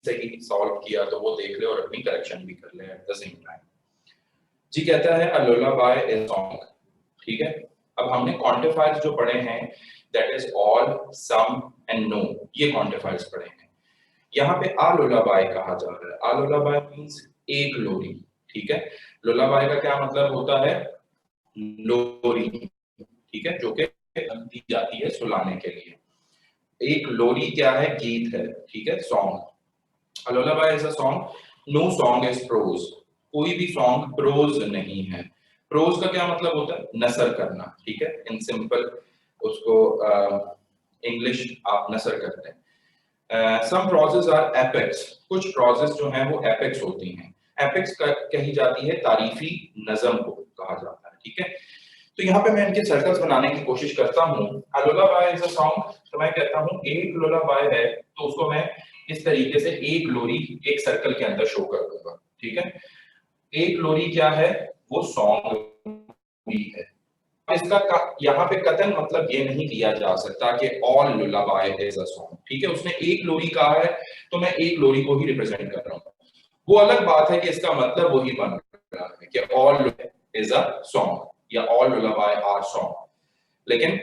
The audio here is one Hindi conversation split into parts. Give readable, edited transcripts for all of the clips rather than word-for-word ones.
से ही सॉल्व किया तो वो देख ले और अपनी करेक्शन भी कर ले एट द सेम टाइम। जी कहता है अ लुलाबाई इज सॉन्ग, ठीक है। अब हमने क्वांटिफायर्स जो पढ़े हैं that is all, some and no, ये क्वांटिफायर्स पढ़े हैं। यहाँ पे आ लुलाबाई कहा जा रहा है, आ लुलाबाई मींस एक लोरी, ठीक है। लुलाबाई का क्या मतलब होता है, लोरी, ठीक है, जो कि दी जाती है सुलाने के लिए। एक लोरी क्या है, गीत है, ठीक है, song. A lullaby is a song, no song is prose, कोई भी सॉन्ग प्रोज नहीं है। प्रोज का क्या मतलब होता है, नसर करना, ठीक है, इन सिंपल उसको इंग्लिश आप नसर करते हैं। सम प्रोजेस आर एपिक्स, कुछ प्रोजेस जो हैं वो एपिक्स होती हैं। एपिक्स कही जाती है तारीफी नज़म को कहा जाता है, ठीक है। तो यहाँ पे मैं इनके सर्कल्स बनाने की कोशिश करता हूँ। अ लुलाबाई इज अ सॉन्ग, तो मैं कहता हूँ एक लुलाबाई है तो उसको मैं इस तरीके से एक लोरी एक सर्कल के अंदर शो कर दूंगा, ठीक है। एक लोरी क्या है, वो सॉन्ग भी है। इसका यहाँ पे कतन मतलब ये नहीं लिया जा सकता कि ऑल लुलाबाई इज अ सॉन्ग, ठीक है। उसने एक लोरी कहा है तो मैं एक लोरी को ही रिप्रेजेंट कर रहा हूँ। वो अलग बात है कि इसका मतलब वही बन रहा है कि ऑल इज अ सॉन्ग या ऑल लुलाबाई आर सॉन्ग, लेकिन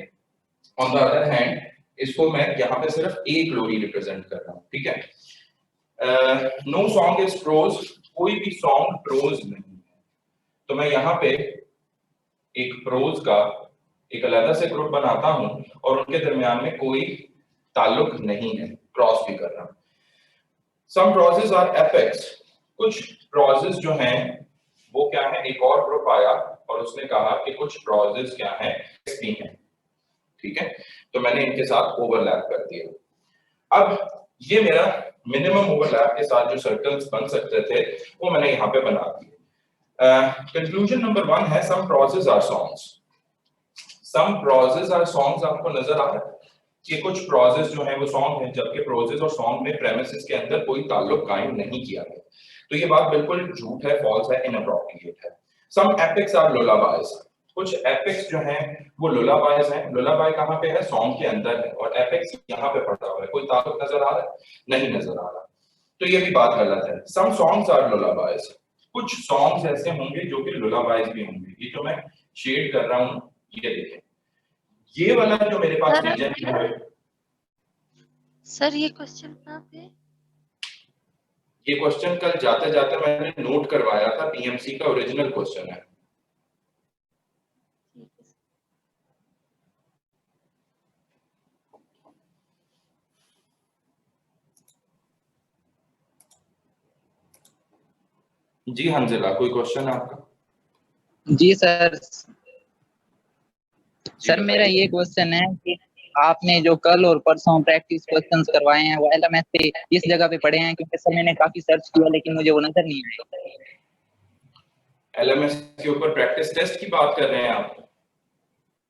ऑन द अदर हैंड इसको मैं यहाँ पे सिर्फ एक लोरी रिप्रेजेंट कर रहा हूँ, ठीक है। नो सॉन्ग इज प्रोज, कोई भी सॉन्ग प्रोज नहीं है। तो मैं यहाँ पे एक प्रोज का एक अलग से ग्रुप बनाता हूं और उनके दरमियान में कोई ताल्लुक नहीं है, क्रॉस भी कर रहा हूं। सम प्रोजेस आर एपिक्स, कुछ प्रोजेस जो हैं वो क्या है, एक और ग्रुप आया और उसने कहा कि कुछ प्रोजेस क्या हैं, भी हैं, ठीक है। तो मैंने इनके साथ ओवरलैप कर दिया। अब ये मेरा मिनिमम ओवरलैप के साथ जो सर्कल्स बन सकते थे वो मैंने यहाँ पे बना दिए। कंक्लूजन नंबर 1 है some proses are songs. Some proses are songs आपको नजर आ रहा है कि कुछ प्रोजेस जो है वो सॉन्ग है, जबकि प्रोजेस और सॉन्ग में प्रेमिसेस के अंदर कोई ताल्लुक कायम नहीं किया गया। तो ये बात बिल्कुल झूठ है, फॉल्स है, इनअप्रोप्रिएट है। सम एपिक्स आर लुलाबाइज, कुछ एपिक्स जो हैं वो लुलाबाइज हैं। लुलाबाई कहाँ पे है, सॉन्ग के अंदर है, और एपिक्स यहाँ पे पड़ा हुआ है। कोई ताल्लुक नजर आ रहा है, नहीं नजर आ रहा, तो ये भी बात गलत है। सम सॉन्ग्स आर लुलाबाइज, कुछ सॉन्ग्स ऐसे होंगे जो कि लुलाबाइज भी होंगे। ये जो मैं शेड कर रहा हूं ये देखें, ये वाला जो मेरे पास रीजन है। सर ये क्वेश्चन कहाँ पे, ये क्वेश्चन कल जाते जाते मैंने नोट करवाया था, पीएमसी का ओरिजिनल क्वेश्चन है। जी हंजिला, कोई क्वेश्चन आपका? जी सर। सर मेरा ये क्वेश्चन है कि आपने जो कल और परसों प्रैक्टिस क्वेश्चंस करवाए हैं वो एलएमएस पे इस जगह पे पढ़े हैं, क्योंकि सर मैंने काफी सर्च किया लेकिन मुझे वो नजर नहीं आए। एलएमएस के ऊपर प्रैक्टिस टेस्ट की बात कर रहे हैं आप?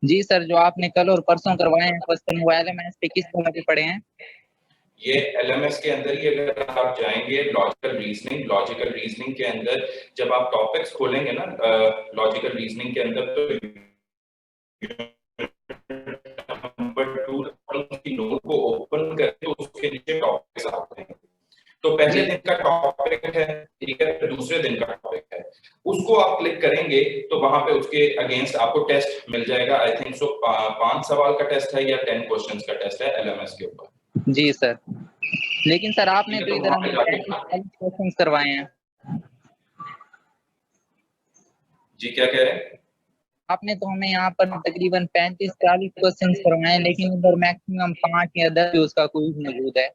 जी सर, जो आपने कल और परसों करवाए हैं क्वेश्चन वो एलएमएस पे किस जगह पे पढ़े हैं? ये एलएमएस के अंदर ही अगर आप जाएंगे लॉजिकल रीजनिंग के अंदर जब आप टॉपिक्स खोलेंगे ना लॉजिकल रीजनिंग के अंदर, तो नंबर 2 की नोट को ओपन करके उसके नीचे टॉपिक्स आते हैं। तो पहले दिन का टॉपिक है, ठीक है, फिर दूसरे दिन का टॉपिक है, उसको आप क्लिक करेंगे तो वहां पे उसके अगेंस्ट आपको टेस्ट मिल जाएगा। आई थिंक सो 5 सवाल का टेस्ट है या 10 क्वेश्चंस का टेस्ट है एलएमएस के ऊपर। जी सर, लेकिन सर आपने तो इधर हमें क्वेश्चंस करवाए हैं। जी क्या कह रहे हैं? आपने तो हमें यहाँ पर तकरीबन 35-40 क्वेश्चंस करवाए हैं, लेकिन उधर मैक्सिमम 5 या 10 उसका कोई मौजूद है।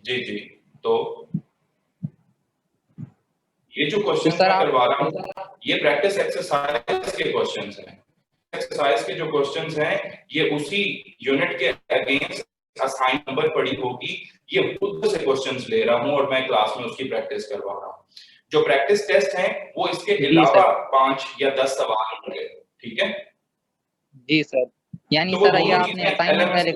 जी जी, तो ये जो क्वेश्चन मैं करवा रहा हूँ ये प्रैक्टिस एक्सरसाइज के क्वेश्चंस हैं। एक्सरसाइज के जो क्वेश्चंस हैं ये उसी यूनिट के अगेंस्ट असाइन नंबर पड़ी होगी, ये खुद से क्वेश्चंस ले रहा हूँ और मैं क्लास में उसकी प्रैक्टिस करवा रहा हूँ। जो प्रैक्टिस टेस्ट हैं वो इसके अलावा 5 या 10 सवाल होंगे, ठीक है? जी सर, यानी तो सर ये आपने असाइनमेंट पहले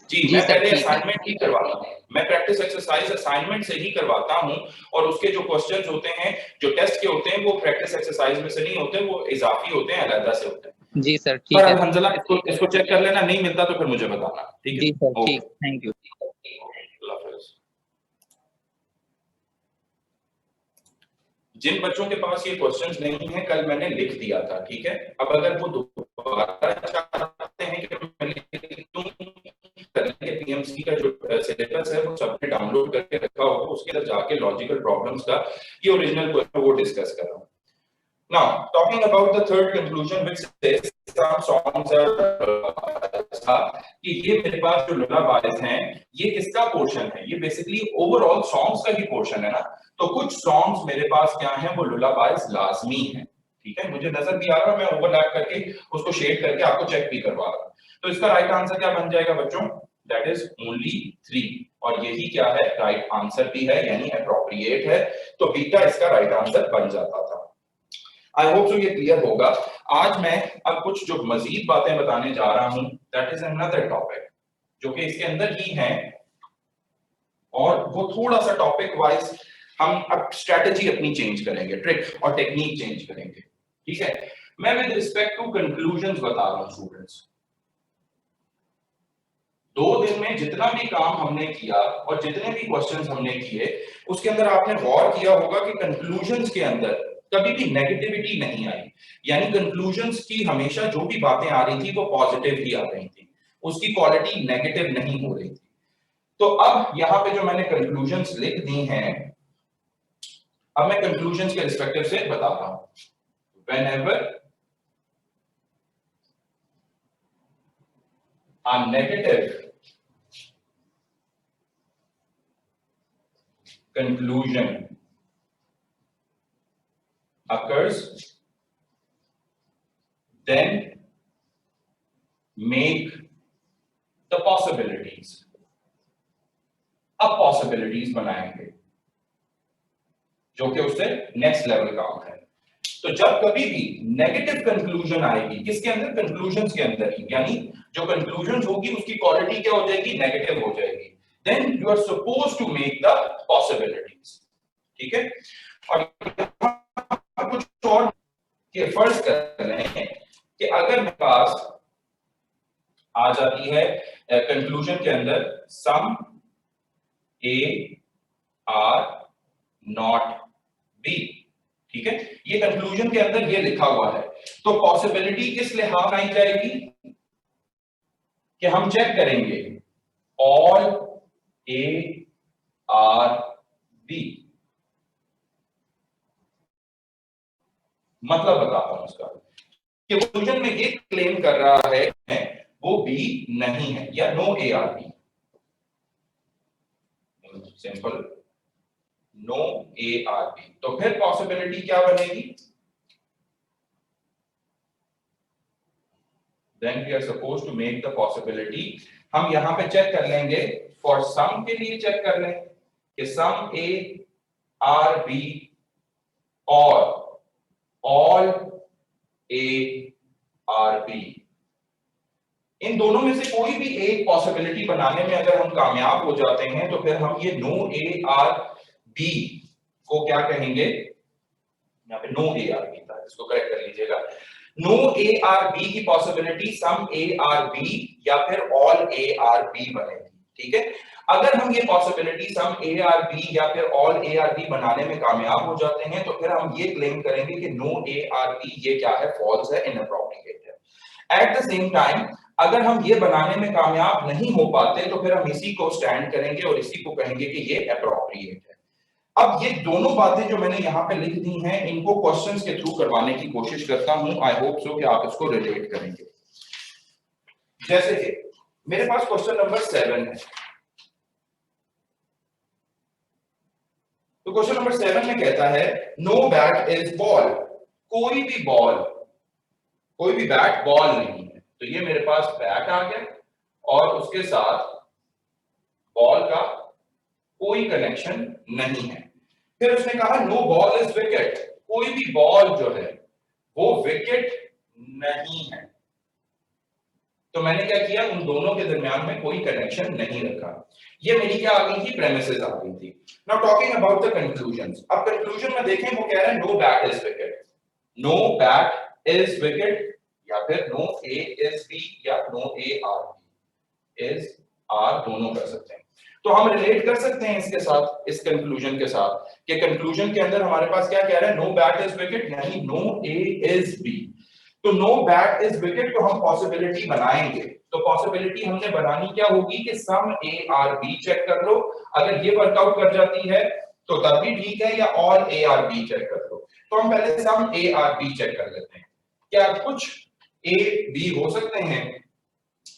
जी मैं पहले असाइनमेंट ही करवाता हूँ, मैं प्रैक्टिस एक्सरसाइज असाइनमेंट से ही करवाता हूँ, और उसके जो क्वेश्चंस होते हैं जो टेस्ट के होते हैं वो प्रैक्टिस एक्सरसाइज में से नहीं होते, वो इजाफी होते हैं, अलग से होते हैं। जी सर ठीक है। हंजला इसको चेक कर लेना, नहीं मिलता तो फिर मुझे बताना, ठीक है? जी सर ठीक, थैंक यू। जिन बच्चों के पास ये क्वेश्चंस नहीं है, कल मैंने लिख दिया था, ठीक है। अब अगर वो दोबारा चाहते हैं कि मैं लिख दूं, पीएमसी का जो सिलेबस है वो सबने डाउनलोड करके रखा होगा, उसके अंदर जाके लॉजिकल प्रॉब्लम्स का ये ओरिजिनल क्वेश्चन वो डिस्कस कर रहा हूं। Now, talking about the third conclusion, which says some songs are कि ये मेरे पास जो lullabies हैं, ये किसका पोर्शन है? ये बेसिकली ओवरऑल सॉन्ग्स का ही पोर्शन है ना। तो कुछ सॉन्ग्स मेरे पास क्या हैं, वो lullabies लाजमी हैं, ठीक है। मुझे नजर भी आ रहा है, मैं ओवरलैप करके उसको शेड करके आपको चेक भी करवा रहा हूं। तो इसका राइट आंसर क्या बन जाएगा बच्चों? दैट इज ओनली 3, और यही क्या है, राइट आंसर भी है, यानी अप्रोप्रिएट है। तो बीटा इसका राइट आंसर बन जाता था। आई होप सो ये क्लियर होगा। आज मैं अब कुछ जो मजीद बातें बताने जा रहा हूं, दैट इज अनदर टॉपिक जो कि इसके अंदर ही है, और वो थोड़ा सा टॉपिक वाइज हम अब स्ट्रेटजी अपनी चेंज करेंगे, ट्रिक और टेक्निक चेंज करेंगे, ठीक है। मैं विद रिस्पेक्ट टू कंक्लूजन्स बता रहा हूं स्टूडेंट्स। 2 दिन में जितना भी काम हमने किया और जितने भी क्वेश्चंस हमने किए, उसके अंदर आपने गौर किया होगा कि कंक्लूजन्स के अंदर कभी भी नेगेटिविटी नहीं आई, यानी कंक्लूजन्स की हमेशा जो भी बातें आ रही थी वो पॉजिटिव ही आ रही थी, उसकी क्वालिटी नेगेटिव नहीं हो रही थी। तो अब यहां पे जो मैंने कंक्लूजन्स लिख दी हैं, अब मैं कंक्लूजन्स के रिस्पेक्टिव से बता रहा हूं। Whenever a negative conclusion occurs, then make the possibilities, अब possibilities बनाएंगे जो कि उससे नेक्स्ट लेवल काम है। तो जब कभी भी नेगेटिव कंक्लूजन आएगी, किसके अंदर? कंक्लूजन्स के अंदर ही, यानी जो कंक्लूजन होगी उसकी क्वालिटी क्या हो जाएगी? नेगेटिव हो जाएगी। Then you are suppose to make the possibilities, ठीक है। और कुछ और के फर्ज कर रहे हैं कि अगर मेरे पास आ जाती है कंक्लूजन के अंदर some A are not B, ठीक है, ये कंक्लूजन के अंदर ये लिखा हुआ है, तो पॉसिबिलिटी किस लिहाज आई जाएगी कि हम चेक करेंगे ऑल ए आर बी। मतलब बताता हूं इसका कि कंक्लूजन में ये क्लेम कर रहा है वो बी नहीं है, या no A are B, simple no A are B. तो फिर पॉसिबिलिटी क्या बनेगी? Then we are suppose to make the possibility, हम यहां पे चेक कर लेंगे, फॉर सम के लिए चेक कर लें कि सम ए आर बी और ऑल ए आर बी, इन दोनों में से कोई भी एक पॉसिबिलिटी बनाने में अगर हम कामयाब हो जाते हैं, तो फिर हम ये नो ए आर बी को क्या कहेंगे? यहाँ पे नो ए आर बी था, इसको करेक्ट कर लीजिएगा। नो ए आर बी की possibility some A are B या फिर ऑल ए आर बी बनेगी, ठीक है। अगर हम ये possibility some A are B या फिर ऑल ए आर बी बनाने में कामयाब हो जाते हैं, तो फिर हम ये क्लेम करेंगे कि नो ए आर बी ये क्या है? फॉल्स है, इनअप्रोप्रिएट है। एट द सेम टाइम अगर हम ये बनाने में कामयाब नहीं हो पाते, तो फिर हम इसी को स्टैंड करेंगे और इसी को कहेंगे कि ये अप्रोप्रिएट है। अब ये दोनों बातें जो मैंने यहाँ पे लिख दी हैं, इनको क्वेश्चंस के थ्रू करवाने की कोशिश करता हूं। आई होप सो कि आप इसको रिलेट करेंगे। जैसे कि मेरे पास क्वेश्चन नंबर 7 है, तो क्वेश्चन नंबर 7 में कहता है नो बैट इज बॉल, कोई भी बैट बॉल नहीं है। तो ये मेरे पास बैट आ गया और उसके साथ बॉल का कोई कनेक्शन नहीं है। फिर उसने कहा नो बॉल इज विकेट, कोई भी बॉल जो है वो विकेट नहीं है। तो मैंने क्या किया? उन दोनों के दरमियान में कोई कनेक्शन नहीं रखा। ये मेरी क्या आ गई थी? प्रेमिसेस आ गई थी। Now talking about the conclusions. अब कंक्लूजन में देखें, वो कह रहा है no bat is wicket, no bat is wicket, या फिर नो ए इज बी, या no A are B is are, दोनों कर सकते हैं। तो हम रिलेट कर सकते हैं इसके साथ, इस कंक्लूजन के साथ, कि कंक्लूजन के अंदर हमारे पास क्या कह रहा है, नो बैट इज विकेट, यानी नो ए इज बी। तो नो बैट इज विकेट को हम पॉसिबिलिटी बनाएंगे, तो पॉसिबिलिटी हमने बनानी क्या होगी कि some A are B check कर लो, अगर ये वर्कआउट कर जाती है तो तब भी ठीक है, या all A are B check कर लो। तो हम पहले some A are B check कर लेते हैं, क्या कुछ ए बी हो सकते हैं।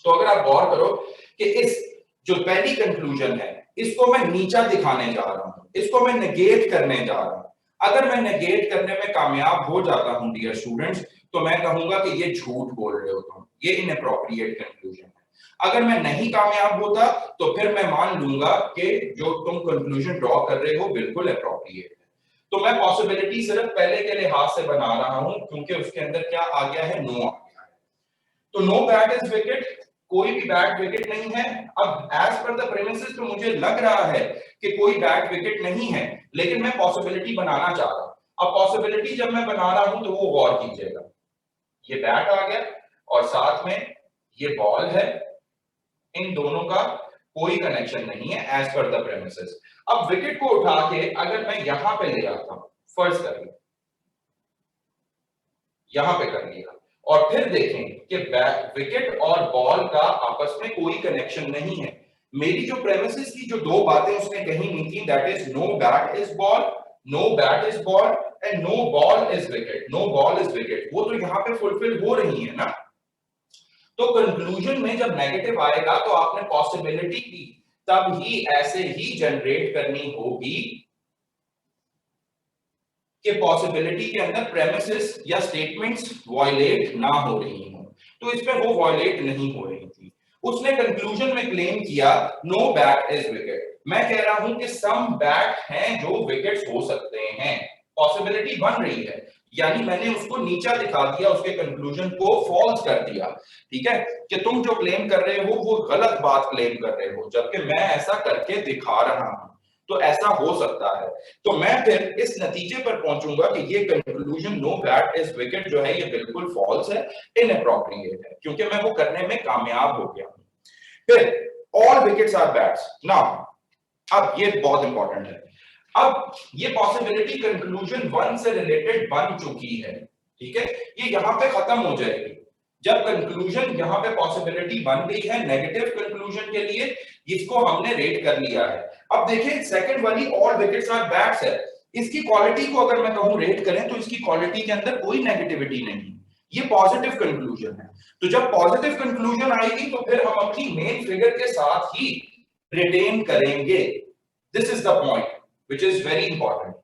तो अगर आप गौर करो कि इस जो पहली कंक्लूजन है इसको मैं नीचा दिखाने जा रहा हूं, इसको मैं नेगेट करने जा रहा हूं। अगर मैं नेगेट करने में कामयाब हो जाता हूं डियर स्टूडेंट्स, तो मैं कहूंगा कि ये झूठ बोल रहे हो तुम, ये इनएप्रोप्रिएट कंक्लूजन है। अगर मैं नहीं कामयाब होता तो फिर मैं मान लूंगा कि जो तुम कंक्लूजन ड्रॉ कर रहे हो बिल्कुल एप्रोप्रिएट है। तो मैं पॉसिबिलिटी सिर्फ पहले के लिहाज से बना रहा हूं क्योंकि उसके अंदर क्या आ गया है, नो आ गया है। तो नो बैट इज विकेट, कोई भी बैट विकेट नहीं है। अब एज पर द प्रेमिसेस तो मुझे लग रहा है कि कोई बैट विकेट नहीं है, लेकिन मैं पॉसिबिलिटी बनाना चाह रहा हूं। अब पॉसिबिलिटी जब मैं बना रहा हूं तो वो गौर कीजिएगा, ये बैट आ गया और साथ में ये बॉल है, इन दोनों का कोई कनेक्शन नहीं है एज पर द प्रेमिसेस। अब विकेट को उठा के अगर मैं यहां पे ले आता हूं, फर्ज कर लिया, यहां पे कर लिया, और फिर देखें कि विकेट और बॉल का आपस में कोई कनेक्शन नहीं है। मेरी जो प्रेमिसेस की जो दो बातें उसने कही नहीं थी, that is no bat is ball, no bat is ball and no ball is wicket, no ball is wicket, वो तो यहां पे फुलफिल हो रही है ना। तो कंक्लूजन में जब नेगेटिव आएगा तो आपने पॉसिबिलिटी की तब ही ऐसे ही जनरेट करनी होगी कि पॉसिबिलिटी के अंदर प्रेमिसेस या स्टेटमेंट्स वायलेट ना हो रही हो। तो इसमें वो वायलेट नहीं हो रही थी। उसने कंक्लूजन में क्लेम किया नो बैट इज विकेट, मैं कह रहा हूं कि सम बैट हैं जो विकेट्स हो सकते हैं, पॉसिबिलिटी बन रही है, यानी मैंने उसको नीचा दिखा दिया, उसके कंक्लूजन को फॉल्स कर दिया। ठीक है, कि तुम जो क्लेम कर रहे हो वो गलत बात क्लेम कर रहे हो, जबकि मैं ऐसा करके दिखा रहा हूं, तो ऐसा हो सकता है। तो मैं फिर इस नतीजे पर पहुंचूंगा कि ये conclusion no bat is wicket जो है ये बिल्कुल फॉल्स है, इनएप्रोप्रिएट है, क्योंकि मैं वो करने में कामयाब हो गया हूं। फिर all wickets are bats. Now अब ये बहुत इंपॉर्टेंट है, अब ये पॉसिबिलिटी कंक्लूजन 1 से रिलेटेड बन चुकी है। ठीक है, ये यहां पे खत्म हो जाएगी जब कंक्लूजन यहां पे पॉसिबिलिटी बन गई है नेगेटिव कंक्लूजन के लिए, इसको हमने रेट कर लिया है। अब देखिए सेकंड वाली ऑल विकेट्स आर बैट्स है, इसकी क्वालिटी को अगर मैं कहूं रेट करें तो इसकी क्वालिटी के अंदर कोई नेगेटिविटी नहीं, ये पॉजिटिव कंक्लूजन है। तो जब पॉजिटिव कंक्लूजन आएगी तो फिर हम अपनी मेन फिगर के साथ ही रिटेन करेंगे। This is the point which is very important,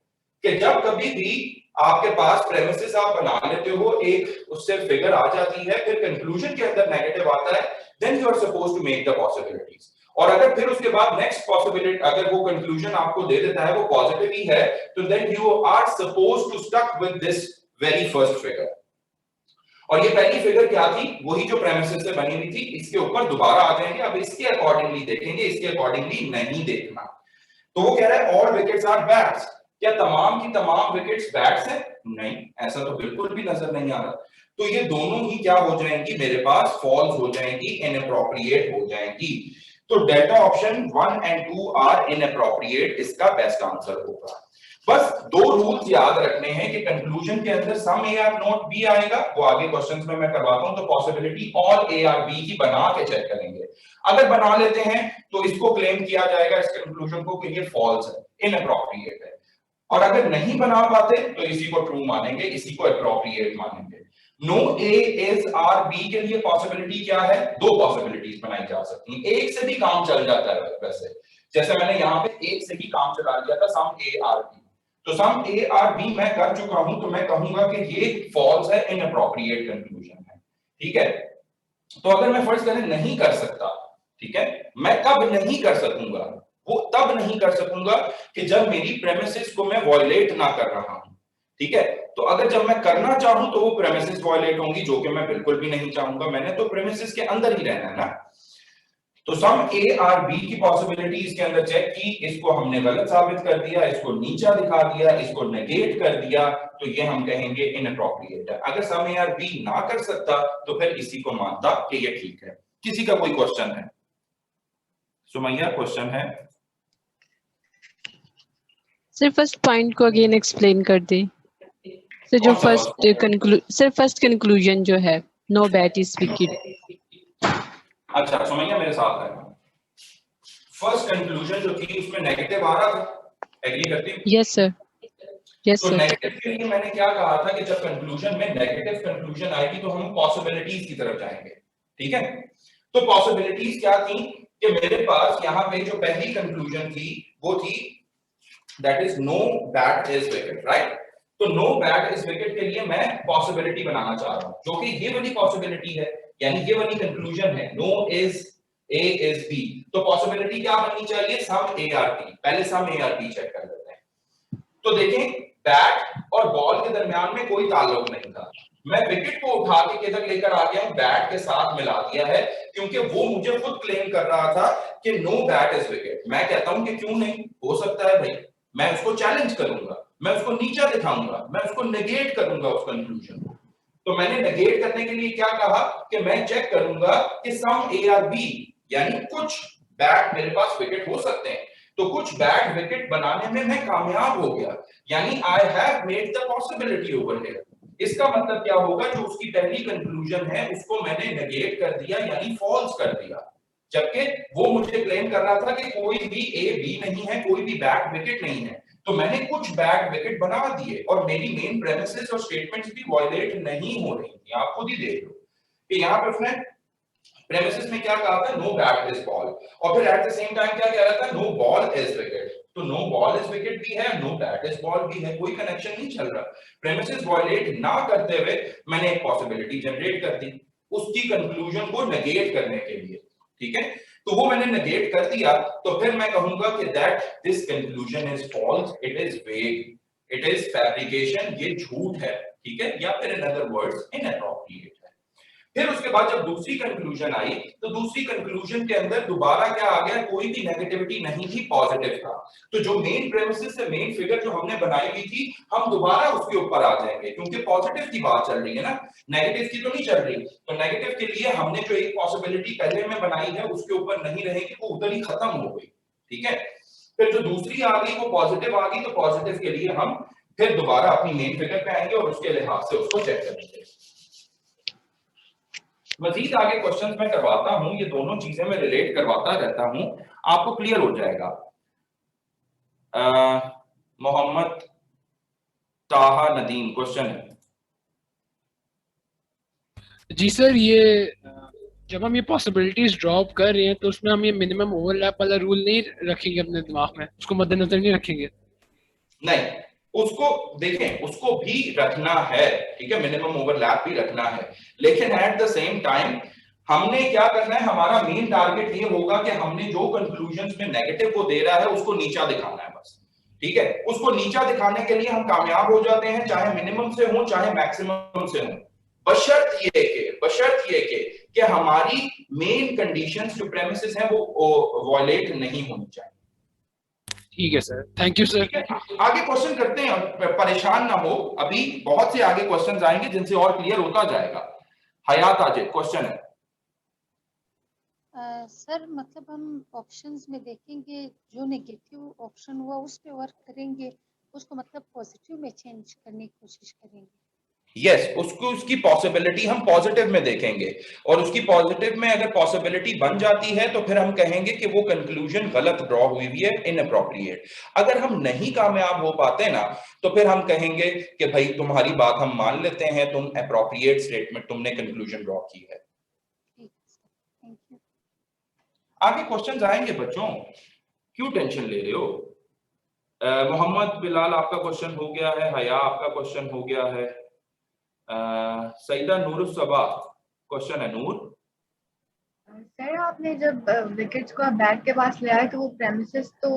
कि जब कभी भी आपके पास प्रेमिसेस आप बना लेते हो, एक उससे फिगर आ जाती है, फिर कंक्लूजन के अंदर नेगेटिव आता है, then you are supposed to make the possibilities. और अगर फिर उसके बाद नेक्स्ट पॉसिबिलिटी अगर वो कंक्लूजन आपको दे देता है वो पॉजिटिव ही है, तो then you are supposed to stuck with this very first figure. और ये पहली फिगर क्या थी, वही जो प्रेमिसेस से बनी हुई थी, इसके ऊपर दोबारा आ जाएंगे, अब इसके अकॉर्डिंगली देखेंगे, इसके अकॉर्डिंगली नहीं देखना। तो वो कह रहा है ऑल विकेट्स आर बैट्स, क्या तमाम की तमाम विकेट्स बैट्स हैं? नहीं, ऐसा तो बिल्कुल भी नजर नहीं आ रहा। तो ये दोनों ही क्या हो जाएंगी, मेरे पास फॉल्स हो जाएंगी, इनएप्रोप्रिएट हो जाएंगी। तो delta option 1 and 2 are inappropriate, इसका बेस्ट आंसर होगा। बस दो रूल्स याद रखने हैं कि कंक्लूजन के अंदर some A are not B आएगा, वो आगे क्वेश्चंस में मैं करवाता हूं, तो possibility all A are B की बना के चेक करेंगे। अगर बना लेते हैं तो इसको क्लेम किया जाएगा इस कंक्लूजन को कि ये फॉल्स है, इनएप्रोप्रिएट है, और अगर नहीं बना पाते तो इसी को ट्रू मानेंगे, इसी को एप्रोप्रिएट मानेंगे। No A is are B के लिए पॉसिबिलिटी क्या है, दो पॉसिबिलिटीज बनाई जा सकती हैं, एक से भी काम चल जाता है। वैसे जैसे मैंने यहाँ पे एक से ही काम चला लिया था, सम ए आर बी, तो सम ए आर बी मैं कर चुका हूं, तो मैं कहूंगा कि ये फॉल्स है, इनएप्रोप्रिएट कंक्लूजन है। ठीक है, तो अगर मैं फर्ज करें नहीं कर सकता, ठीक है, मैं कब नहीं कर सकूंगा, वो तब नहीं कर सकूंगा कि जब मेरी प्रेमिसेस को मैं वायलेट ना कर रहा हूं। ठीक है, तो अगर जब मैं करना चाहूं तो वो प्रेमिसेस वायलेट होंगी, जो कि मैं बिल्कुल भी नहीं चाहूंगा, मैंने तो प्रेमिसेस के अंदर ही रहना है ना। तो सम ए आर बी की पॉसिबिलिटी इसके अंदर चेक की, इसको हमने गलत साबित कर दिया, इसको नीचा दिखा दिया, इसको नेगेट कर दिया, तो ये हम कहेंगे इनएप्रोप्रिएट है। अगर सम ए आर बी ना कर सकता तो फिर इसी को मानता कि ये ठीक है। किसी का कोई क्वेश्चन है? सुमैया क्वेश्चन है? सर फर्स्ट पॉइंट को अगेन एक्सप्लेन कर दे। सर जो कौन सा फर्स्ट कंक्लूजन जो है, नो बैट इज विकेट। अच्छा समझिए मेरे साथ है। फर्स्ट कंक्लूजन जो थी उसमें नेगेटिव आ रहा था, एग्री करती हूँ? यस सर, यस तो सर। नेगेटिव के लिए मैंने क्या कहा था कि जब कंक्लूजन में नेगेटिव कंक्लूजन आएगी तो हम पॉसिबिलिटीज की तरफ जाएंगे, ठीक है? तो पॉसिबिलिटीज क्या थी कि मेरे पास यहाँ पे जो पहली कंक्लूजन थी वो थी that is no bat is wicket, right? तो नो बैट इज विकेट के लिए मैं पॉसिबिलिटी बनाना चाह रहा हूं, जो कि ये वाली पॉसिबिलिटी है, यानी ये वाली कंक्लूजन है, no is A is B. तो पॉसिबिलिटी क्या बननी चाहिए? Some A are B. पहले some A are B check कर लेते हैं। तो देखें, बैट और बॉल के दरमियान में कोई ताल्लुक नहीं था। मैं विकेट को उठा के किधर लेकर आ गया हूं? बैट के साथ मिला दिया है, क्योंकि वो मुझे खुद क्लेम कर रहा था कि नो बैट इज विकेट। मैं कहता हूं कि क्यों नहीं हो सकता है भाई, मैं उसको चैलेंज करूंगा, मैं उसको नीचा दिखाऊंगा, मैं उसको नेगेट करूंगा उस कंक्लूजन को। तो मैंने नेगेट करने के लिए क्या कहा कि मैं चेक करूंगा कि सम ए आर बी, यानी कुछ बैट मेरे पास विकेट हो सकते हैं। तो कुछ बैट विकेट बनाने में मैं कामयाब हो गया, यानी I have made the possibility over here. इसका मतलब क्या होगा? जो उसकी पहली कंक्लूजन है उसको मैंने नेगेट कर दिया, यानी फॉल्स कर दिया। जबकि वो मुझे क्लेम कर रहा था कि कोई भी ए बी नहीं है, कोई भी बैट विकेट नहीं है। तो मैंने कुछ बैट विकेट बना दिए और मेरी मेन प्रेमिसेस और स्टेटमेंट्स भी वायलेट नहीं हो रही थी। आप खुद ही देख लो कि यहाँ पे उसने प्रेमिसेस में क्या कहा था? नो बैट इज बॉल, और फिर एट द सेम टाइम क्या कह रहा था? No ball is wicket. तो नो बॉल इज विकेट भी है, नो बैट इज बॉल भी है, कोई कनेक्शन नहीं चल रहा। प्रेमिसेस वायलेट ना करते हुए मैंने एक पॉसिबिलिटी जनरेट कर दी उसकी कंक्लूजन को नेगेट करने के लिए, ठीक है? तो वो मैंने नेगेट कर दिया, तो फिर मैं कहूंगा कि that this conclusion is false, it is vague, it is fabrication, ये झूठ है, ठीक है? या फिर इन अदर वर्ड्स इनएप्रोप्रिएट है। फिर उसके बाद जब दूसरी कंक्लूजन आई, तो दूसरी कंक्लूजन के अंदर दोबारा क्या आ गया? कोई भी नेगेटिविटी नहीं थी, पॉजिटिव था। तो जो मेन प्रेमिसेस से मेन फिगर जो हमने बनाई हुई थी, हम दोबारा उसके ऊपर आ जाएंगे, क्योंकि पॉजिटिव की बात चल रही है ना, नेगेटिव की तो नहीं चल रही। तो नेगेटिव के लिए हमने जो एक पॉसिबिलिटी पहले में बनाई है उसके ऊपर नहीं रहेगी, वो उधर ही खत्म हो गई, ठीक है? फिर जो दूसरी आ गई वो पॉजिटिव आ गई, तो पॉजिटिव के लिए हम फिर दोबारा अपनी मेन फिगर पे आएंगे और उसके लिहाज से उसको चेक करेंगे। मजीद आगे क्वेश्चंस में करवाता हूं, ये दोनों चीजें मैं रिलेट करवाता रहता हूं, आपको क्लियर हो जाएगा। मोहम्मद ताहा नदीम क्वेश्चन है। जी सर, ये जब हम ये पॉसिबिलिटीज ड्रॉप कर रहे हैं तो उसमें हम ये मिनिमम ओवरलैप वाला रूल नहीं रखेंगे अपने दिमाग में, उसको मद्देनजर नहीं रखेंगे? नहीं, उसको देखें, उसको भी रखना है, ठीक है? मिनिमम ओवरलैप भी रखना है, लेकिन एट द सेम टाइम हमने क्या करना है? हमारा मेन टारगेट ये होगा कि हमने जो कंक्लूजन्स में नेगेटिव को दे रहा है उसको नीचा दिखाना है बस, ठीक है? उसको नीचा दिखाने के लिए हम कामयाब हो जाते हैं, चाहे मिनिमम से हो चाहे मैक्सिमम से हो, बशर्त ये कि हमारी मेन कंडीशंस जो प्रेमिसेस हैं वो वायलेट नहीं होनी चाहिए। ठीक है सर, थैंक यू सर। आगे क्वेश्चन करते हैं, परेशान ना हो, अभी बहुत से आगे क्वेश्चंस आएंगे जिनसे और क्लियर होता जाएगा। हयात आजिद क्वेश्चन है। सर मतलब हम ऑप्शंस में देखेंगे, जो नेगेटिव ऑप्शन हुआ उस पे वर्क करेंगे, उसको मतलब पॉजिटिव में चेंज करने की कोशिश करेंगे। यस, उसको उसकी पॉसिबिलिटी हम पॉजिटिव में देखेंगे, और उसकी पॉजिटिव में अगर पॉसिबिलिटी बन जाती है तो फिर हम कहेंगे कि वो कंक्लूजन गलत ड्रॉ हुई है, इनअप्रोप्रिएट। अगर हम नहीं कामयाब हो पाते ना, तो फिर हम कहेंगे कि भाई तुम्हारी बात हम मान लेते हैं, तुम अप्रोप्रिएट स्टेटमेंट, तुमने कंक्लूजन ड्रॉ की है। Thank you. आगे क्वेश्चंस आएंगे बच्चों, क्यों टेंशन ले रहे हो? मोहम्मद बिलाल आपका क्वेश्चन हो गया है, हया आपका क्वेश्चन हो गया है, सईदा नूरुस्सबा क्वेश्चन है। नूर सर, आपने जब विकेट्स को बैट के पास ले आए तो वो प्रेमिसेस तो